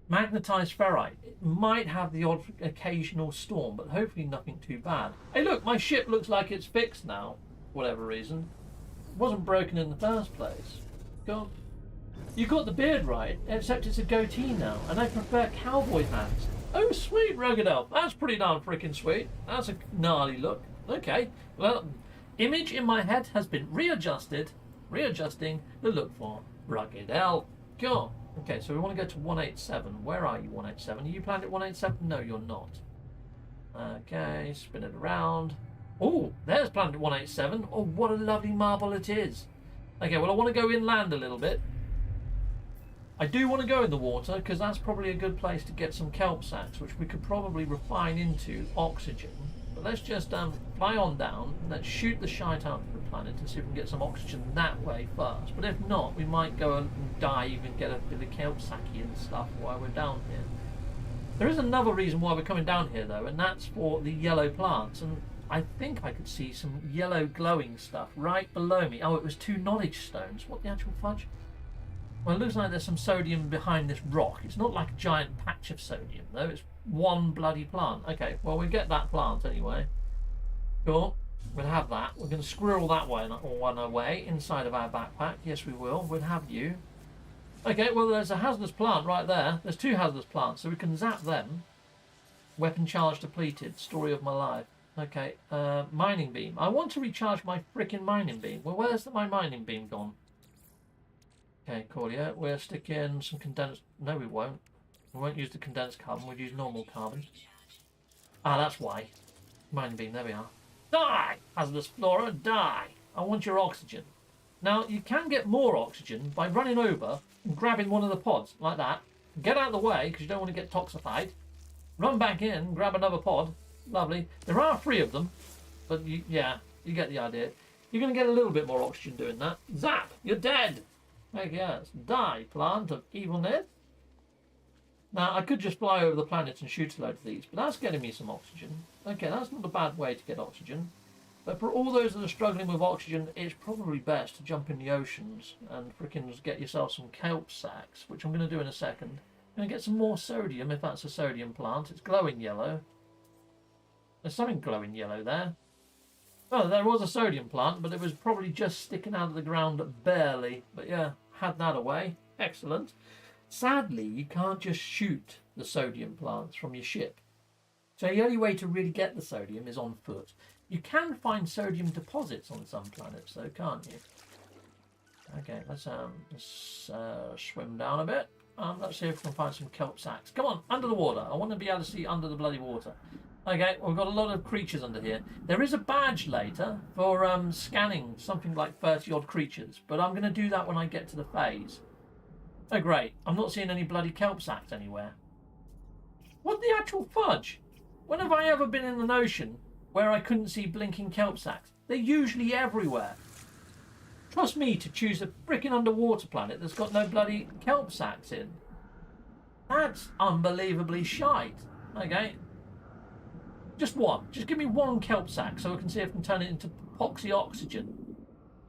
Magnetized ferrite. It might have the odd occasional storm, but hopefully nothing too bad. Hey, look, my ship looks like it's fixed now, for whatever reason. It wasn't broken in the first place. God. You got the beard right, except it's a goatee now, and I prefer cowboy hats. Oh, sweet, rugged elf. That's pretty darn freaking sweet. That's a gnarly look. Okay, well, image in my head has been readjusting the look for rugged elf. Cool. Okay, so we want to go to 187. Where are you, 187? Are you planet 187? No, you're not. Okay, spin it around. Oh, there's planet 187. Oh, what a lovely marble it is. Okay, well, I want to go inland a little bit. I do want to go in the water because that's probably a good place to get some kelp sacks, which we could probably refine into oxygen. But let's just fly on down and let's shoot the shite out of the planet and see if we can get some oxygen that way first. But if not, we might go and dive and get a bit of kelp sacky and stuff while we're down here. There is another reason why we're coming down here though, and that's for the yellow plants. And I think I could see some yellow glowing stuff right below me. Oh, it was 2 knowledge stones. What the actual fudge? Well, it looks like there's some sodium behind this rock. It's not like a giant patch of sodium, though. It's one bloody plant. Okay, well, we'll get that plant anyway. Cool. We'll have that. We're going to squirrel that one away inside of our backpack. Yes, we will. We'll have you. Okay, well, there's a hazardous plant right there. There's 2 hazardous plants, so we can zap them. Weapon charge depleted. Story of my life. Okay, mining beam. I want to recharge my frickin' mining beam. Well, where's my mining beam gone? Okay, cool, yeah. We'll stick in some condensed... No, we won't. We won't use the condensed carbon. We'll use normal carbon. Ah, that's why. Mining beam, there we are. Die! Hazardous flora, die! I want your oxygen. Now, you can get more oxygen by running over and grabbing one of the pods, like that. Get out of the way, because you don't want to get toxified. Run back in, grab another pod. Lovely. There are 3 of them, but yeah, you get the idea. You're going to get a little bit more oxygen doing that. Zap! You're dead! Heck yes. Die, plant of evilness. Now, I could just fly over the planet and shoot a load of these, but that's getting me some oxygen. Okay, that's not a bad way to get oxygen. But for all those that are struggling with oxygen, it's probably best to jump in the oceans and frickin' get yourself some kelp sacks, which I'm going to do in a second. I'm going to get some more sodium, if that's a sodium plant. It's glowing yellow. There's something glowing yellow there. Well, there was a sodium plant, but it was probably just sticking out of the ground barely. But yeah, had that away. Excellent. Sadly, you can't just shoot the sodium plants from your ship. So the only way to really get the sodium is on foot. You can find sodium deposits on some planets, though, can't you? Okay, let's swim down a bit. Let's see if we can find some kelp sacks. Come on, under the water. I want to be able to see under the bloody water. Okay, we've got a lot of creatures under here. There is a badge later for scanning something like 30 odd creatures, but I'm going to do that when I get to the phase. Oh great, I'm not seeing any bloody kelp sacks anywhere. What the actual fudge? When have I ever been in an ocean where I couldn't see blinking kelp sacks? They're usually everywhere. Trust me to choose a frickin' underwater planet that's got no bloody kelp sacks in. That's unbelievably shite. Okay. Just one. Just give me one kelp sack so I can see if I can turn it into epoxy oxygen.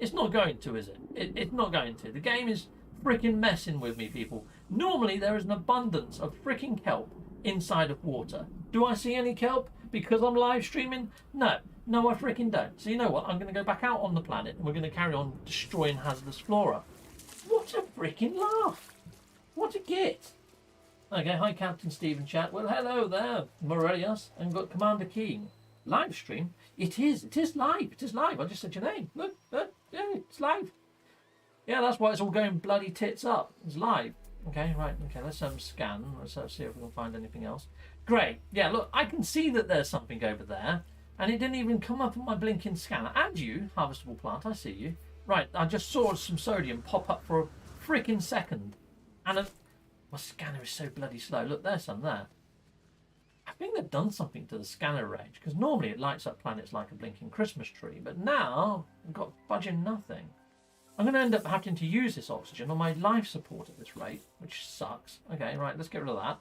It's not going to, is it? It's not going to. The game is frickin' messing with me, people. Normally there is an abundance of frickin' kelp inside of water. Do I see any kelp because I'm live streaming? No. No, I frickin' don't. So you know what? I'm going to go back out on the planet and we're going to carry on destroying hazardous flora. What a frickin' laugh. What a git. Okay, hi Captain Stephen chat. Well, hello there, Morelius, and got Commander Keen. Live stream? It is live. It is live. I just said your name. Look, yeah, it's live. Yeah, that's why it's all going bloody tits up. It's live. Okay, right. Okay, let's scan. Let's see if we can find anything else. Great. Yeah, look, I can see that there's something over there, and it didn't even come up on my blinking scanner. And you, harvestable plant, I see you. Right, I just saw some sodium pop up for a freaking second. And my scanner is so bloody slow. Look, there's some there. I think they've done something to the scanner range, because normally it lights up planets like a blinking Christmas tree, but now I've got fudging nothing. I'm going to end up having to use this oxygen on my life support at this rate, which sucks. Okay, right, let's get rid of that.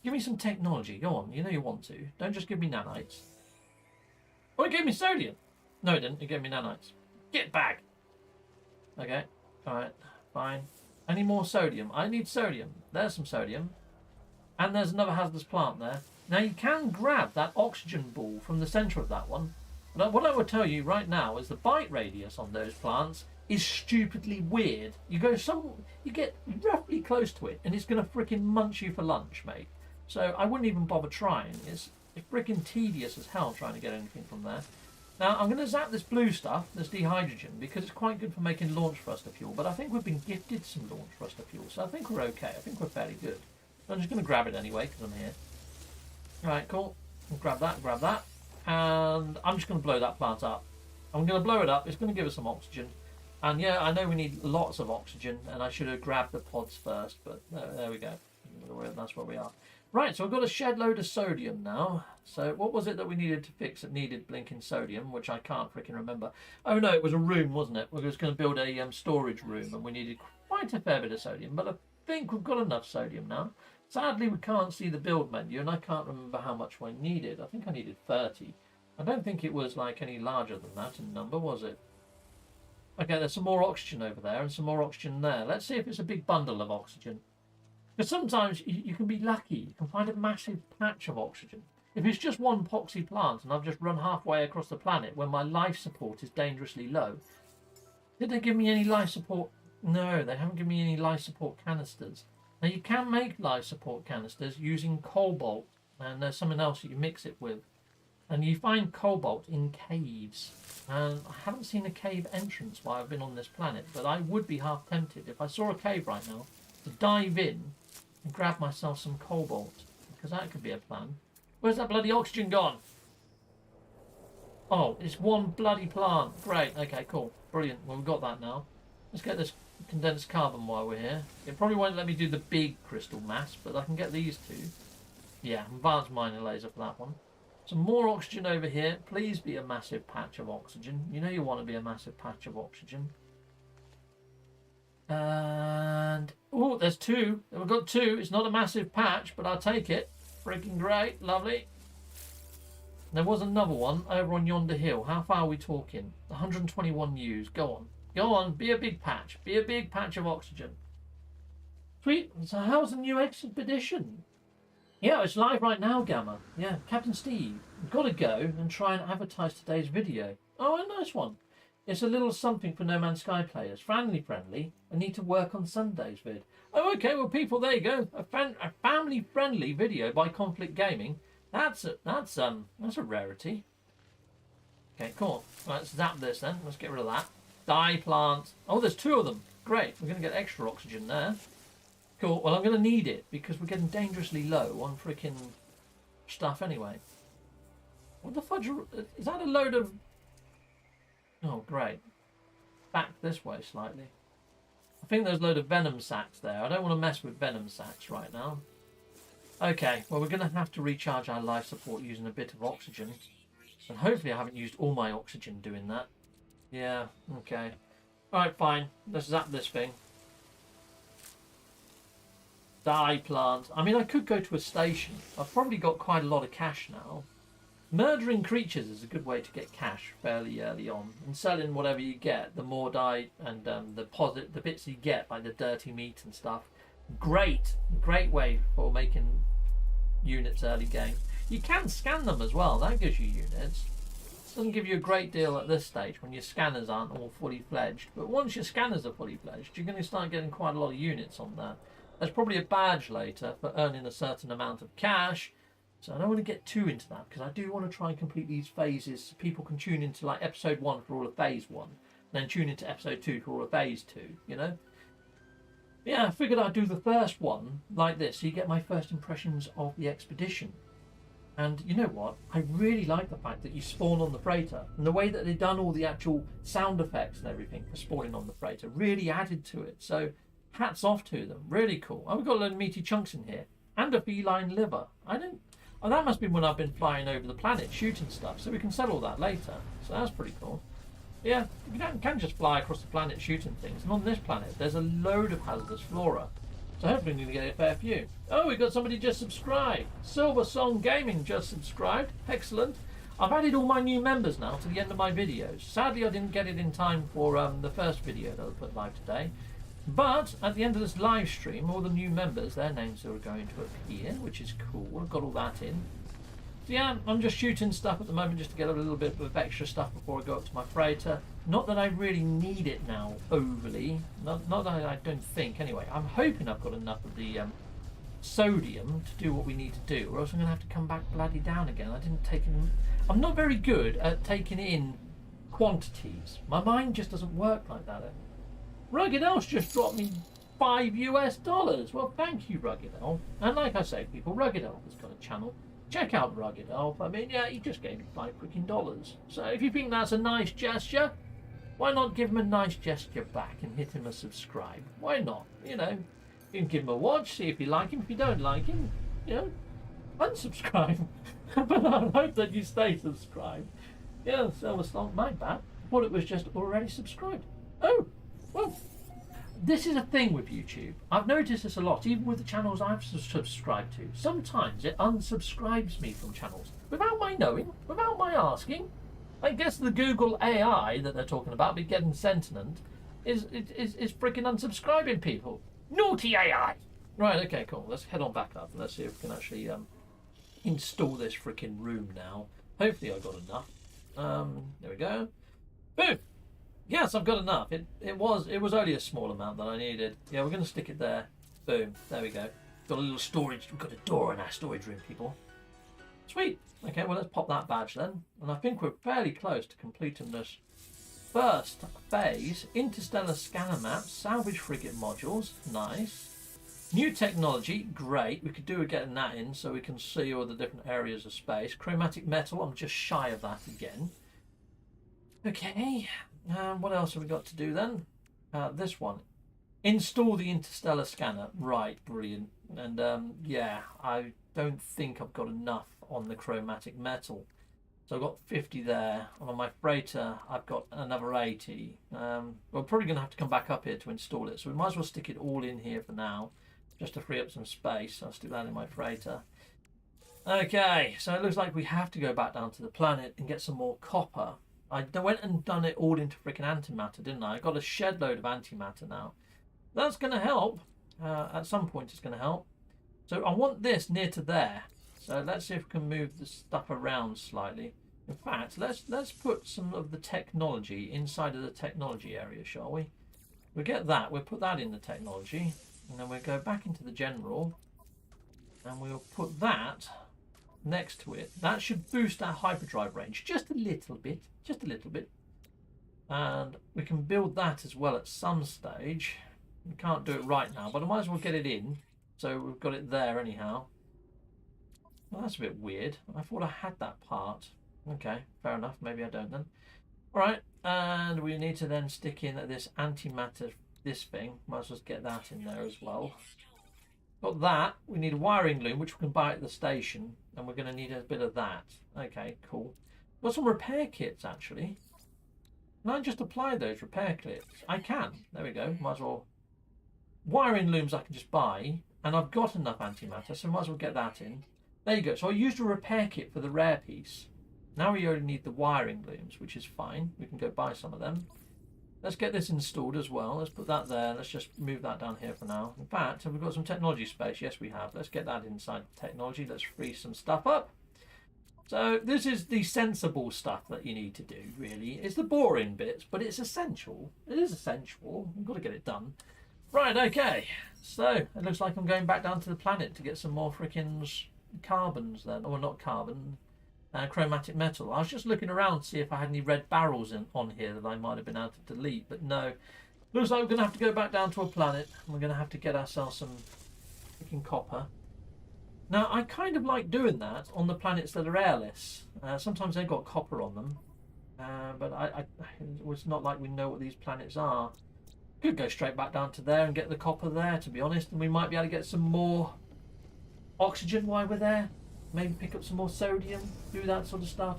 Give me some technology. Go on, you know you want to. Don't just give me nanites. Oh, it gave me sodium. No, it didn't. It gave me nanites. Get back. Okay, alright, fine. Any more sodium? I need sodium. There's some sodium. And there's another hazardous plant there. Now you can grab that oxygen ball from the centre of that one. But what I would tell you right now is the bite radius on those plants is stupidly weird. You get roughly close to it, and it's going to frickin' munch you for lunch, mate. So I wouldn't even bother trying. It's frickin' tedious as hell trying to get anything from there. Now I'm going to zap this blue stuff, this dehydrogen, because it's quite good for making launch thruster fuel. But I think we've been gifted some launch thruster fuel, so I think we're okay. I think we're fairly good. I'm just going to grab it anyway because I'm here. Right, cool. I'll grab that. And I'm just going to blow that plant up. I'm going to blow it up. It's going to give us some oxygen. And yeah, I know we need lots of oxygen, and I should have grabbed the pods first, but there we go. That's where we are. Right, so I've got a shed load of sodium now. So what was it that we needed to fix that needed blinking sodium, which I can't freaking remember. Oh no, it was a room, wasn't it? We were just going to build a storage room, and we needed quite a fair bit of sodium, but I think we've got enough sodium now. Sadly, we can't see the build menu, and I can't remember how much I needed. I think I needed 30. I don't think it was like any larger than that in number, was it? Okay, there's some more oxygen over there and some more oxygen there. Let's see if it's a big bundle of oxygen. Because sometimes you can be lucky. You can find a massive patch of oxygen. If it's just one poxy plant and I've just run halfway across the planet when my life support is dangerously low. Did they give me any life support? No, they haven't given me any life support canisters. Now you can make life support canisters using cobalt, and there's something else that you mix it with. And you find cobalt in caves. And I haven't seen a cave entrance while I've been on this planet, but I would be half tempted if I saw a cave right now to dive in and grab myself some cobalt, because that could be a plan. Where's that bloody oxygen gone? Oh, it's one bloody plant. Great. Okay, cool. Brilliant. Well, we've got that now. Let's get this condensed carbon while we're here. It probably won't let me do the big crystal mass, but I can get these two. Yeah, advanced mining laser for that one. Some more oxygen over here. Please be a massive patch of oxygen. You know you want to be a massive patch of oxygen. And oh, there's two. We've got two. It's not a massive patch, but I'll take it. Freaking great. Lovely. There was another one over on yonder hill. How far are we talking? 121 U's. Go on. Go on. Be a big patch. Be a big patch of oxygen. Sweet. So how's the new expedition? Yeah, it's live right now, Gamma. Yeah, Captain Steve. We've got to go and try and advertise today's video. Oh, a nice one. It's a little something for No Man's Sky players. Friendly. I need to work on Sunday's vid. Oh, okay. Well, people, there you go. A family-friendly video by Conflict Gaming. That's a rarity. Okay, cool. Right, let's zap this then. Let's get rid of that. Dye plant. Oh, there's two of them. Great. We're going to get extra oxygen there. Cool. Well, I'm going to need it because we're getting dangerously low on freaking stuff anyway. What the fudge? Is that a load of... Oh, great. Back this way slightly. I think there's a load of venom sacs there. I don't want to mess with venom sacs right now. Okay, well, we're going to have to recharge our life support using a bit of oxygen. And hopefully I haven't used all my oxygen doing that. Yeah, okay. Alright, fine. Let's zap this thing. Dye plant. I mean, I could go to a station. I've probably got quite a lot of cash now. Murdering creatures is a good way to get cash fairly early on. And selling whatever you get, the more dye and the bits you get, like the dirty meat and stuff. Great way for making units early game. You can scan them as well. That gives you units. It doesn't give you a great deal at this stage when your scanners aren't all fully fledged. But once your scanners are fully fledged, you're going to start getting quite a lot of units on that. There's probably a badge later for earning a certain amount of cash. So I don't want to get too into that because I do want to try and complete these phases so people can tune into like episode 1 for all of phase 1. Then tune into episode 2 for all of phase 2, you know? Yeah, I figured I'd do the first one like this so you get my first impressions of the expedition. And you know what? I really like the fact that you spawn on the freighter. And the way that they've done all the actual sound effects and everything for spawning on the freighter really added to it. So hats off to them. Really cool. Oh, we've got a load of meaty chunks in here. And a feline liver. Oh, that must be when I've been flying over the planet shooting stuff. So we can sell all that later. So that's pretty cool. Yeah, you can just fly across the planet shooting things. And on this planet, there's a load of hazardous flora. So hopefully we're going to get a fair few. Oh, we've got somebody just subscribed. Silver Song Gaming just subscribed. Excellent. I've added all my new members now to the end of my videos. Sadly, I didn't get it in time for the first video that I put live today. But at the end of this live stream, all the new members, their names are going to appear, which is cool. I've got all that in. So yeah, I'm just shooting stuff at the moment just to get a little bit of extra stuff before I go up to my freighter. Not that I really need it now overly. Not that I don't think anyway. I'm hoping I've got enough of the sodium to do what we need to do, or else I'm going to have to come back bloody down again. I didn't take in... I'm not very good at taking in quantities. My mind just doesn't work like that. Rugged Elf's just dropped me $5. Well, thank you, Rugged Elf. And like I say, people, Rugged Elf has got a channel. Check out Rugged Elf. I mean, yeah, he just gave me $5. So if you think that's a nice gesture, why not give him a nice gesture back and hit him a subscribe? Why not? You know, you can give him a watch, see if you like him. If you don't like him, you know, unsubscribe. But I hope that you stay subscribed. Yeah, so it's not my bad. I thought it was just already subscribed. Oh, well, this is a thing with YouTube. I've noticed this a lot, even with the channels I've subscribed to. Sometimes it unsubscribes me from channels without my knowing, without my asking. I guess the Google AI that they're talking about, be getting sentient, is freaking unsubscribing people. Naughty AI! Right, okay, cool. Let's head on back up and let's see if we can actually install this freaking room now. Hopefully I got enough. There we go. Boom! Yes, I've got enough. It was only a small amount that I needed. Yeah, we're going to stick it there. Boom. There we go. Got a little storage. We've got a door in our storage room, people. Sweet. Okay, well, let's pop that badge then. And I think we're fairly close to completing this first phase. Interstellar scanner maps, salvage frigate modules. Nice. New technology. Great. We could do with getting that in so we can see all the different areas of space. Chromatic metal. I'm just shy of that again. Okay. What else have we got to do then? This one. Install the interstellar scanner. Right, brilliant. And yeah, I don't think I've got enough on the chromatic metal. So I've got 50 there. And on my freighter, I've got another 80. We're probably going to have to come back up here to install it. So we might as well stick it all in here for now, just to free up some space. I'll stick that in my freighter. Okay, so it looks like we have to go back down to the planet and get some more copper. I went and done it all into freaking antimatter, didn't I? I got a shed load of antimatter now. That's going to help. At some point it's going to help. So I want this near to there. So let's see if we can move the stuff around slightly. In fact, let's put some of the technology inside of the technology area, shall we? We'll get that. We'll put that in the technology. And then we'll go back into the general. And we'll put that next to it. That should boost our hyperdrive range just a little bit. Just a little bit. And we can build that as well at some stage. We can't do it right now, but I might as well get it in. So we've got it there anyhow. Well, that's a bit weird. I thought I had that part. Okay, fair enough. Maybe I don't then. Alright, and we need to then stick in this antimatter, this thing. Might as well get that in there as well. Got that. We need a wiring loom, which we can buy at the station. And we're going to need a bit of that. Okay, cool. Got some repair kits, actually. Can I just apply those repair kits? I can. There we go. Might as well. Wiring looms I can just buy. And I've got enough antimatter, so might as well get that in. There you go. So I used a repair kit for the rare piece. Now we only need the wiring looms, which is fine. We can go buy some of them. Let's get this installed as well. Let's put that there. Let's just move that down here for now. In fact, have we got some technology space? Yes, we have. Let's get that inside technology. Let's free some stuff up. So this is the sensible stuff that you need to do, really. It's the boring bits, but it's essential. It is essential. We've got to get it done. Right, okay. So it looks like I'm going back down to the planet to get some more freaking carbons then. Or not carbon. Chromatic metal. I was just looking around to see if I had any red barrels on here that I might have been able to delete, but no. Looks like we're going to have to go back down to a planet and we're going to have to get ourselves some freaking copper. Now, I kind of like doing that on the planets that are airless. Sometimes they've got copper on them, but it's not like we know what these planets are. Could go straight back down to there and get the copper there, to be honest, and we might be able to get some more oxygen while we're there. Maybe pick up some more sodium, do that sort of stuff.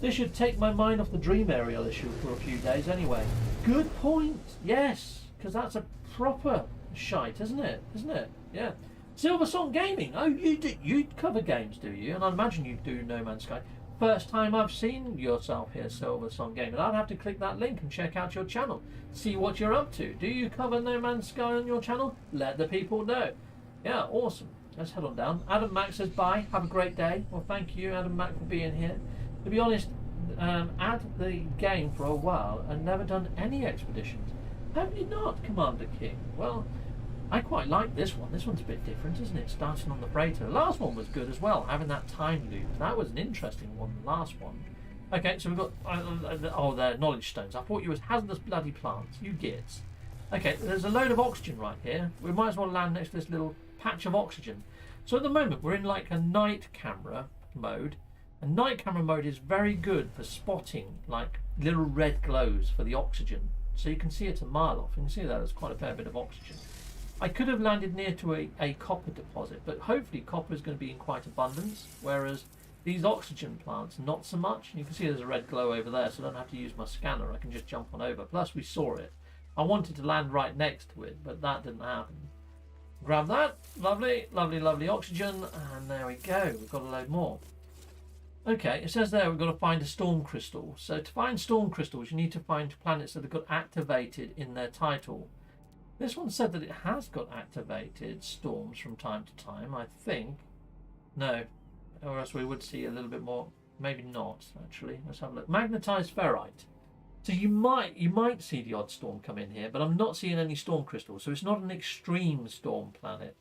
This should take my mind off the dream aerial issue for a few days anyway. Good point. Yes, because that's a proper shite, isn't it? Isn't it? Yeah. Silver Song Gaming. Oh, you cover games, do you? And I imagine you do No Man's Sky. First time I've seen yourself here, Silver Song Gaming. I'd have to click that link and check out your channel. See what you're up to. Do you cover No Man's Sky on your channel? Let the people know. Yeah, awesome. Let's head on down. Adam Mack says bye. Have a great day. Well, thank you, Adam Mack, for being here. To be honest, add the game for a while and never done any expeditions. Have you not, Commander King? Well, I quite like this one. This one's a bit different, isn't it? Starting on the freighter. The last one was good as well, having that time loop. That was an interesting one, the last one. Okay, so we've got... oh, they're knowledge stones. I thought you was hazardous bloody plants. You gits. Okay, there's a load of oxygen right here. We might as well land next to this little patch of oxygen. So at the moment, we're in like a night camera mode. And night camera mode is very good for spotting like little red glows for the oxygen. So you can see it a mile off. You can see that there's quite a fair bit of oxygen. I could have landed near to a copper deposit, but hopefully copper is going to be in quite abundance, whereas these oxygen plants, not so much. You can see there's a red glow over there, so I don't have to use my scanner. I can just jump on over. Plus, we saw it. I wanted to land right next to it, but that didn't happen. Grab that. Lovely, lovely, lovely oxygen. And there we go. We've got a load more. Okay, it says there we've got to find a storm crystal. So to find storm crystals, you need to find planets that have got activated in their title. This one said that it has got activated storms from time to time, I think. No, or else we would see a little bit more. Maybe not, actually. Let's have a look. Magnetized ferrite. So you might see the odd storm come in here, but I'm not seeing any storm crystals. So it's not an extreme storm planet.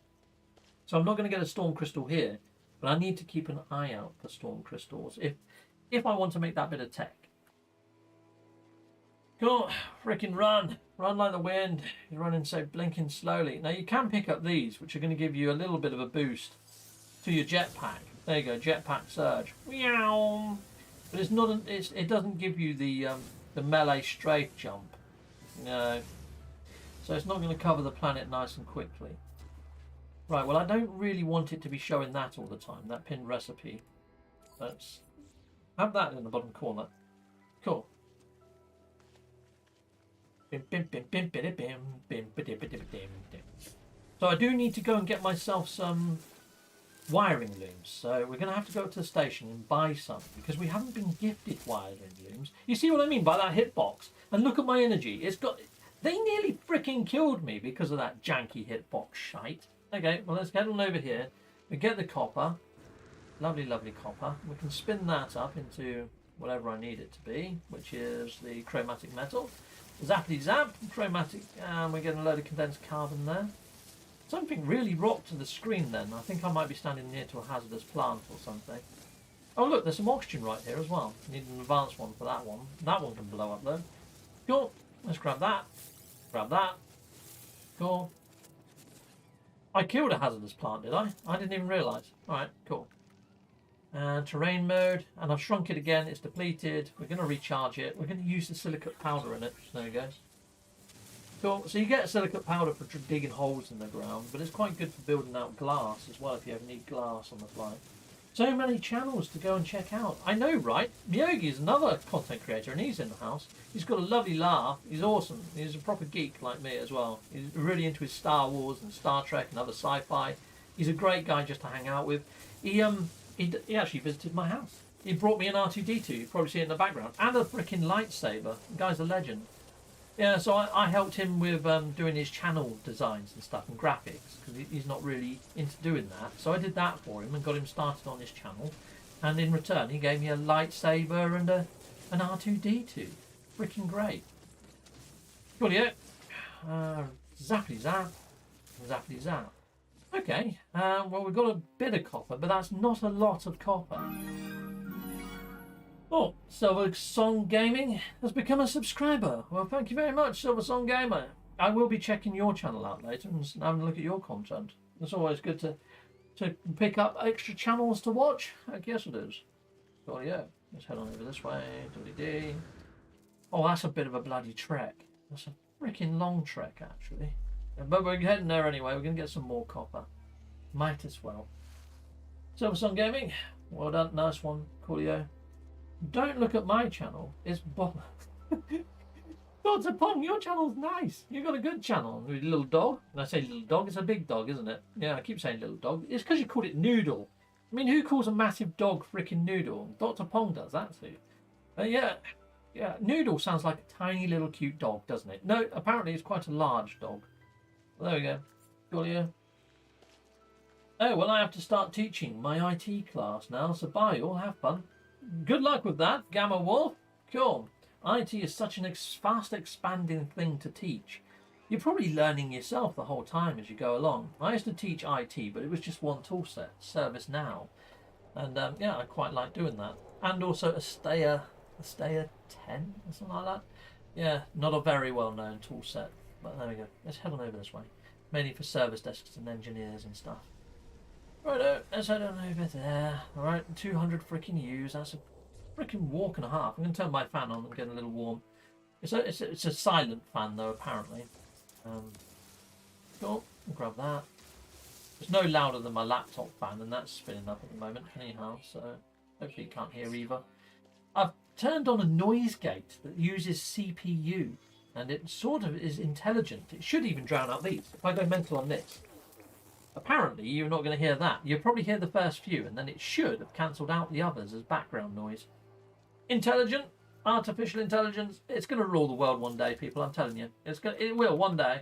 So I'm not going to get a storm crystal here, but I need to keep an eye out for storm crystals if I want to make that bit of tech. Go, freaking run. Run like the wind. You're running so blinking slowly. Now you can pick up these, which are going to give you a little bit of a boost to your jetpack. There you go, jetpack surge. Meow. But it's not. It doesn't give you the melee strafe jump. No. So it's not going to cover the planet nice and quickly. Right. Well, I don't really want it to be showing that all the time. That pinned recipe. Let's have that in the bottom corner. Cool. So I do need to go and get myself some wiring looms. So we're going to have to go to the station and buy some because we haven't been gifted wiring looms. You see what I mean by that hitbox? And look at my energy. It's got. They nearly freaking killed me because of that janky hitbox shite. Okay, well let's get on over here. We get the copper. Lovely, lovely copper. We can spin that up into whatever I need it to be, which is the chromatic metal. Zappity zap, chromatic, and we're getting a load of condensed carbon there. Something really rocked to the screen then. I think I might be standing near to a hazardous plant or something. Oh look, there's some oxygen right here as well. Need an advanced one for that one. That one can blow up though. Cool. Let's grab that. Grab that. Cool. I killed a hazardous plant, did I? I didn't even realise. Alright, cool. And terrain mode, and I've shrunk it again. It's depleted. We're going to recharge it. We're going to use the silicate powder in it. There we go. Cool. So you get silicate powder for digging holes in the ground, but it's quite good for building out glass as well if you ever need glass on the flight. So many channels to go and check out. I know, right? Myogi is another content creator, and he's in the house. He's got a lovely laugh. He's awesome. He's a proper geek like me as well. He's really into his Star Wars and Star Trek and other sci-fi. He's a great guy just to hang out with. He actually visited my house. He brought me an R2-D2. You probably see it in the background. And a freaking lightsaber. The guy's a legend. Yeah, so I helped him with doing his channel designs and stuff and graphics because he's not really into doing that. So I did that for him and got him started on his channel. And in return, he gave me a lightsaber and an R2-D2. Freaking great. Coolio. Zappity zap. Zappity zap. Okay, well we've got a bit of copper, but that's not a lot of copper. Oh, Silver Song Gaming has become a subscriber. Well, thank you very much, Silver Song Gamer. I will be checking your channel out later and having a look at your content. It's always good to pick up extra channels to watch. I guess it is. Oh yeah, let's head on over this way. Doody-dee. Oh, that's a bit of a bloody trek. freaking long trek, actually. But we're heading there anyway. We're going to get some more copper. Might as well. Silver Sun Gaming, well done. Nice one, Coolio. Don't look at my channel. It's Bob. Dr. Pong, your channel's nice. You've got a good channel. With a little dog. And I say little dog, it's a big dog, isn't it? Yeah, I keep saying little dog. It's because you called it Noodle. I mean, who calls a massive dog freaking Noodle? Dr. Pong does that too. Yeah, Noodle sounds like a tiny little cute dog, doesn't it? No, apparently it's quite a large dog. Well, there we go. Coolio. Oh, well, I have to start teaching my IT class now, so bye, all have fun. Good luck with that, Gamma Wolf. Cool. IT is such an fast expanding thing to teach. You're probably learning yourself the whole time as you go along. I used to teach IT, but it was just one tool set, ServiceNow. And yeah, I quite like doing that. And also a Stayer 10 or something like that. Yeah, not a very well known tool set, but there we go. Let's head on over this way. Mainly for service desks and engineers and stuff. Righto, let's head on over there. Alright, 200 freaking U's. That's a freaking walk and a half. I'm going to turn my fan on and get a little warm. It's a silent fan though, apparently. Cool, I'll grab that. It's no louder than my laptop fan, and that's spinning up at the moment anyhow, so hopefully you can't hear either. I've turned on a noise gate that uses CPU, and it sort of is intelligent. It should even drown out these. If I go mental on this, apparently you're not going to hear that. You'll probably hear the first few, and then it should have cancelled out the others as background noise. Intelligent, artificial intelligence, it's going to rule the world one day, people, I'm telling you. It will one day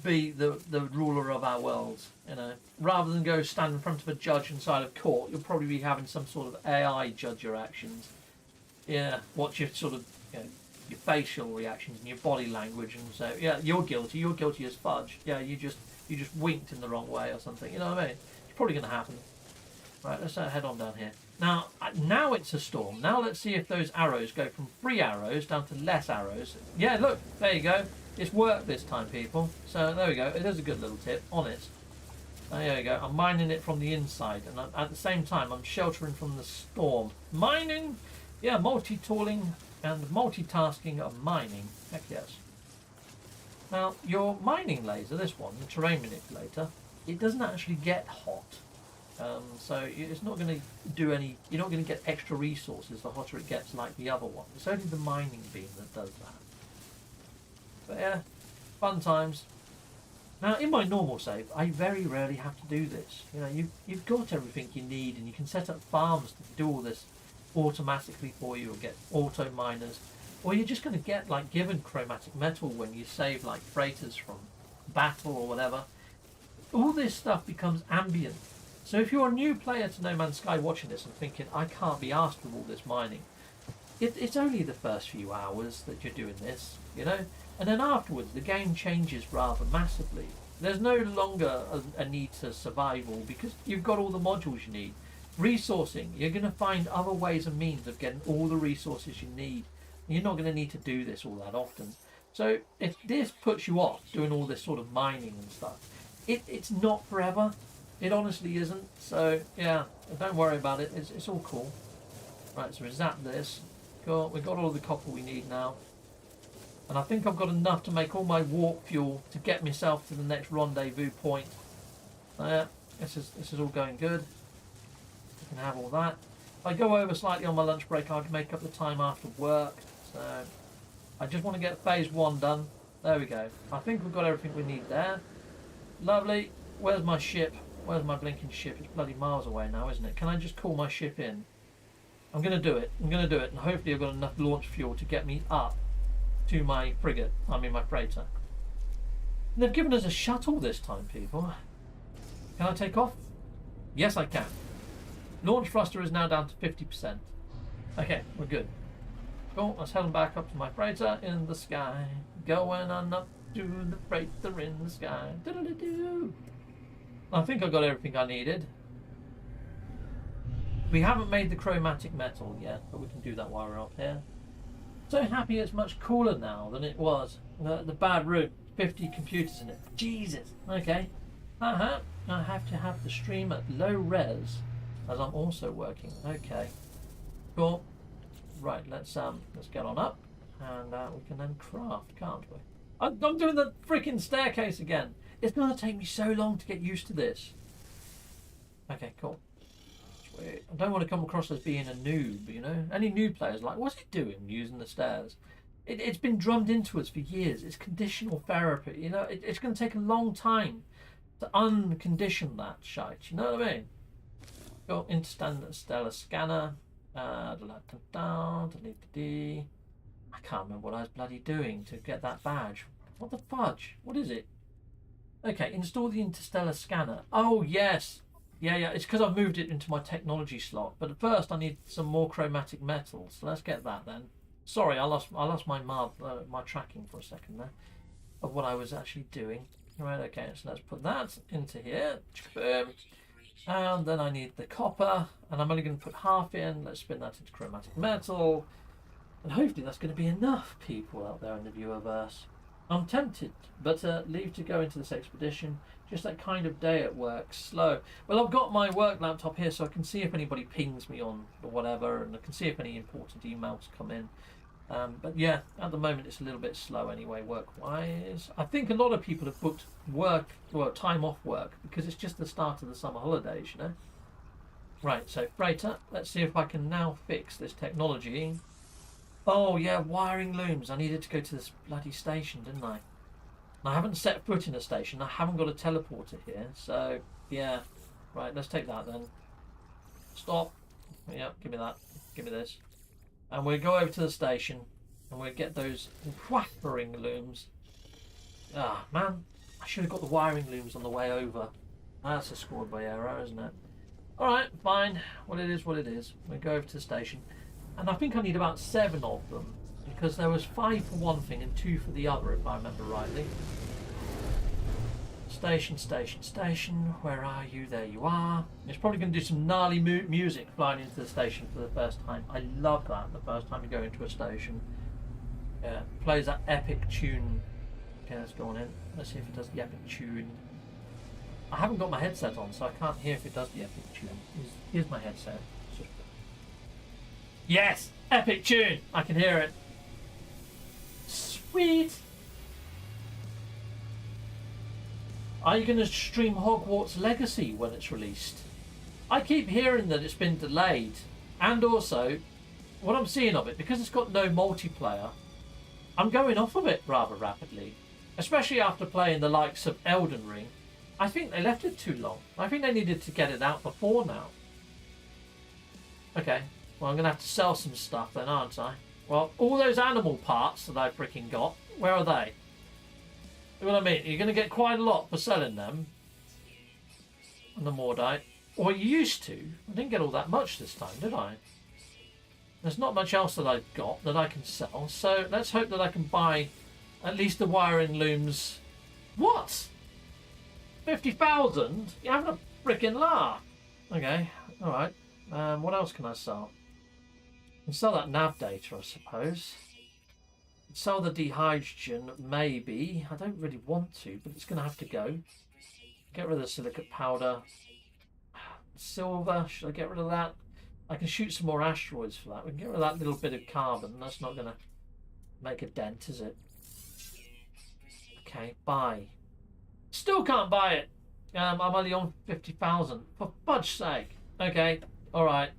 be the ruler of our worlds, you know. Rather than go stand in front of a judge inside of court, you'll probably be having some sort of AI judge your actions. Yeah, watch your sort of, you know, your facial reactions and your body language, and so yeah, you're guilty as fudge. Yeah, you just winked in the wrong way or something. You know what I mean? It's probably going to happen. Right, let's head on down here. Now it's a storm. Now let's see if those arrows go from 3 arrows down to less arrows. Yeah, look, there you go. It's worked this time, people. So there we go. It is a good little tip. Honest. There you go. I'm mining it from the inside, and at the same time, I'm sheltering from the storm. Mining, yeah, multi-tooling and multitasking of mining. Heck yes. Now, your mining laser, this one, the terrain manipulator, it doesn't actually get hot. So it's not going to do any, you're not going to get extra resources the hotter it gets like the other one. It's only the mining beam that does that. But yeah, fun times. Now, in my normal save, I very rarely have to do this. You know, you've got everything you need, and you can set up farms to do all this automatically for you, or get auto miners. Or you're just going to get, like, given chromatic metal when you save, like, freighters from battle or whatever. All this stuff becomes ambient. So if you're a new player to No Man's Sky watching this and thinking, I can't be asked with all this mining, it's only the first few hours that you're doing this, you know? And then afterwards, the game changes rather massively. There's no longer a need to survival because you've got all the modules you need. Resourcing, you're going to find other ways and means of getting all the resources you need. You're not going to need to do this all that often. So if this puts you off doing all this sort of mining and stuff, it's not forever. It honestly isn't. So yeah, don't worry about it. It's all cool. Right, so we zap this. Cool. We've got all the copper we need now. And I think I've got enough to make all my warp fuel to get myself to the next rendezvous point. Yeah, this is all going good. I can have all that. If I go over slightly on my lunch break, I can make up the time after work. So I just want to get phase 1 done. There we go. I think we've got everything we need there. Lovely. Where's my ship? Where's my blinking ship? It's bloody miles away now, isn't it? Can I just call my ship in? I'm going to do it. I'm going to do it. And hopefully I've got enough launch fuel to get me up to my frigate. I mean my freighter. And they've given us a shuttle this time, people. Can I take off? Yes, I can. Launch thruster is now down to 50%. Okay, we're good. Cool, let's head on back up to my freighter in the sky. Going on up to the freighter in the sky. Doodle-doo. I think I got everything I needed. We haven't made the chromatic metal yet, but we can do that while we're up here. So happy it's much cooler now than it was. The bad room, 50 computers in it. Jesus. Okay. I have to have the stream at low res as I'm also working. Okay. Cool. Right, let's get on up and we can then craft, can't we? I'm doing the freaking staircase again. It's going to take me so long to get used to this. Okay, cool. Sweet. I don't want to come across as being a noob, you know? Any new players like, what's he doing using the stairs? It's been drummed into us for years. It's conditional therapy, you know? It's going to take a long time to uncondition that shite, you know what I mean? Go interstellar scanner. I can't remember what I was bloody doing to get that badge. What the fudge? What is it? Okay, install the interstellar scanner. Oh, yes. Yeah, it's because I've moved it into my technology slot. But at first, I need some more chromatic metals. So let's get that then. Sorry, I lost my my tracking for a second there of what I was actually doing. Right, okay, so let's put that into here. Boom. And then I need the copper, and I'm only going to put half in. Let's spin that into chromatic metal. And hopefully that's going to be enough people out there in the viewerverse. I'm tempted, but leave to go into this expedition. Just that kind of day at work, slow. Well, I've got my work laptop here so I can see if anybody pings me on or whatever, and I can see if any important emails come in. But yeah, at the moment it's a little bit slow anyway, work-wise. I think a lot of people have booked time off work because it's just the start of the summer holidays, you know. Right, so freighter, let's see if I can now fix this technology. Oh yeah, wiring looms. I needed to go to this bloody station, didn't I? I haven't set foot in a station. I haven't got a teleporter here, so yeah. Right, let's take that then. Stop. Yeah, give me that. Give me this. And we'll go over to the station and we'll get those wiring looms. Ah, man. I should have got the wiring looms on the way over. That's a scored by error, isn't it? Alright, fine. Well, it is what it is. We'll go over to the station. And I think I need about 7 of them. Because there was 5 for one thing and 2 for the other, if I remember rightly. Station, station, station. Where are you? There you are. It's probably going to do some gnarly music flying into the station for the first time. I love that, the first time you go into a station. Yeah, plays that epic tune. Okay, let's go on in. Let's see if it does the epic tune. I haven't got my headset on, so I can't hear if it does the epic tune. Here's my headset. Yes! Epic tune! I can hear it. Sweet! Are you going to stream Hogwarts Legacy when it's released? I keep hearing that it's been delayed. And also, what I'm seeing of it, because it's got no multiplayer, I'm going off of it rather rapidly. Especially after playing the likes of Elden Ring. I think they left it too long. I think they needed to get it out before now. Okay, well I'm going to have to sell some stuff then, aren't I? Well, all those animal parts that I freaking got, where are they? You know what I mean? You're going to get quite a lot for selling them. On the Mordite. Or you used to. I didn't get all that much this time, did I? There's not much else that I've got that I can sell. So let's hope that I can buy at least the wiring looms. What? 50,000? You're having a freaking laugh. Okay, alright. What else can I sell? I can sell that nav data, I suppose. Sell the dehydrogen, maybe. I don't really want to, but it's going to have to go. Get rid of the silicate powder. Silver, should I get rid of that? I can shoot some more asteroids for that. We can get rid of that little bit of carbon. That's not going to make a dent, is it? Okay, buy. Still can't buy it. I'm only on 50,000. For fudge's sake. Okay, alright.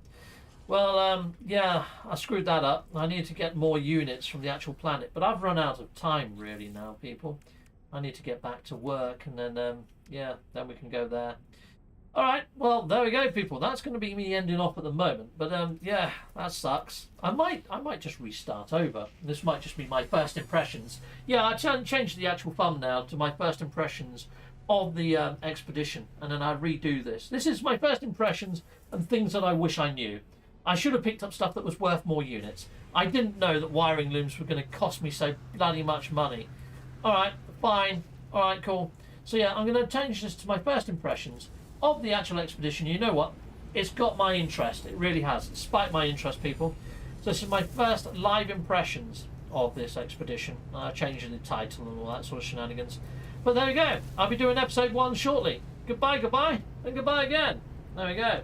Well, yeah, I screwed that up. I need to get more units from the actual planet. But I've run out of time, really, now, people. I need to get back to work, and then, yeah, then we can go there. Alright, well, there we go, people. That's going to be me ending off at the moment. But, yeah, that sucks. I might just restart over. This might just be my first impressions. Yeah, I changed the actual thumbnail to my first impressions of the expedition. And then I redo this. This is my first impressions and things that I wish I knew. I should have picked up stuff that was worth more units. I didn't know that wiring looms were going to cost me so bloody much money. Alright, fine. Alright, cool. So yeah, I'm going to change this to my first impressions of the actual expedition. You know what? It's got my interest. It really has. It spiked my interest, people. So this is my first live impressions of this expedition. I've changed the title and all that sort of shenanigans. But there we go. I'll be doing episode 1 shortly. Goodbye, goodbye, and goodbye again. There we go.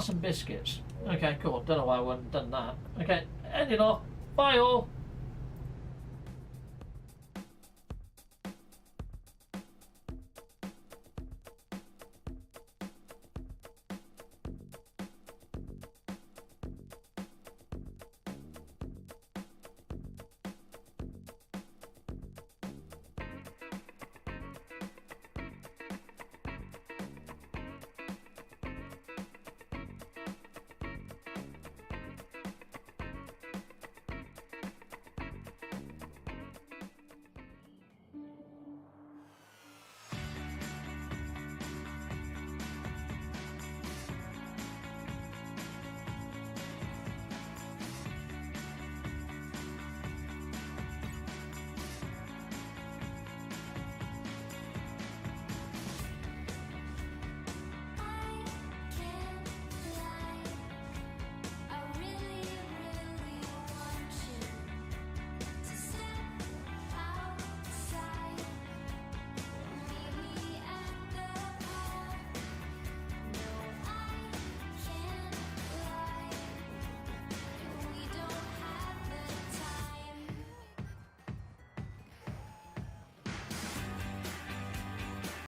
Some biscuits. Okay, cool. Don't know why I wouldn't have done that. Okay, ending off. Bye all.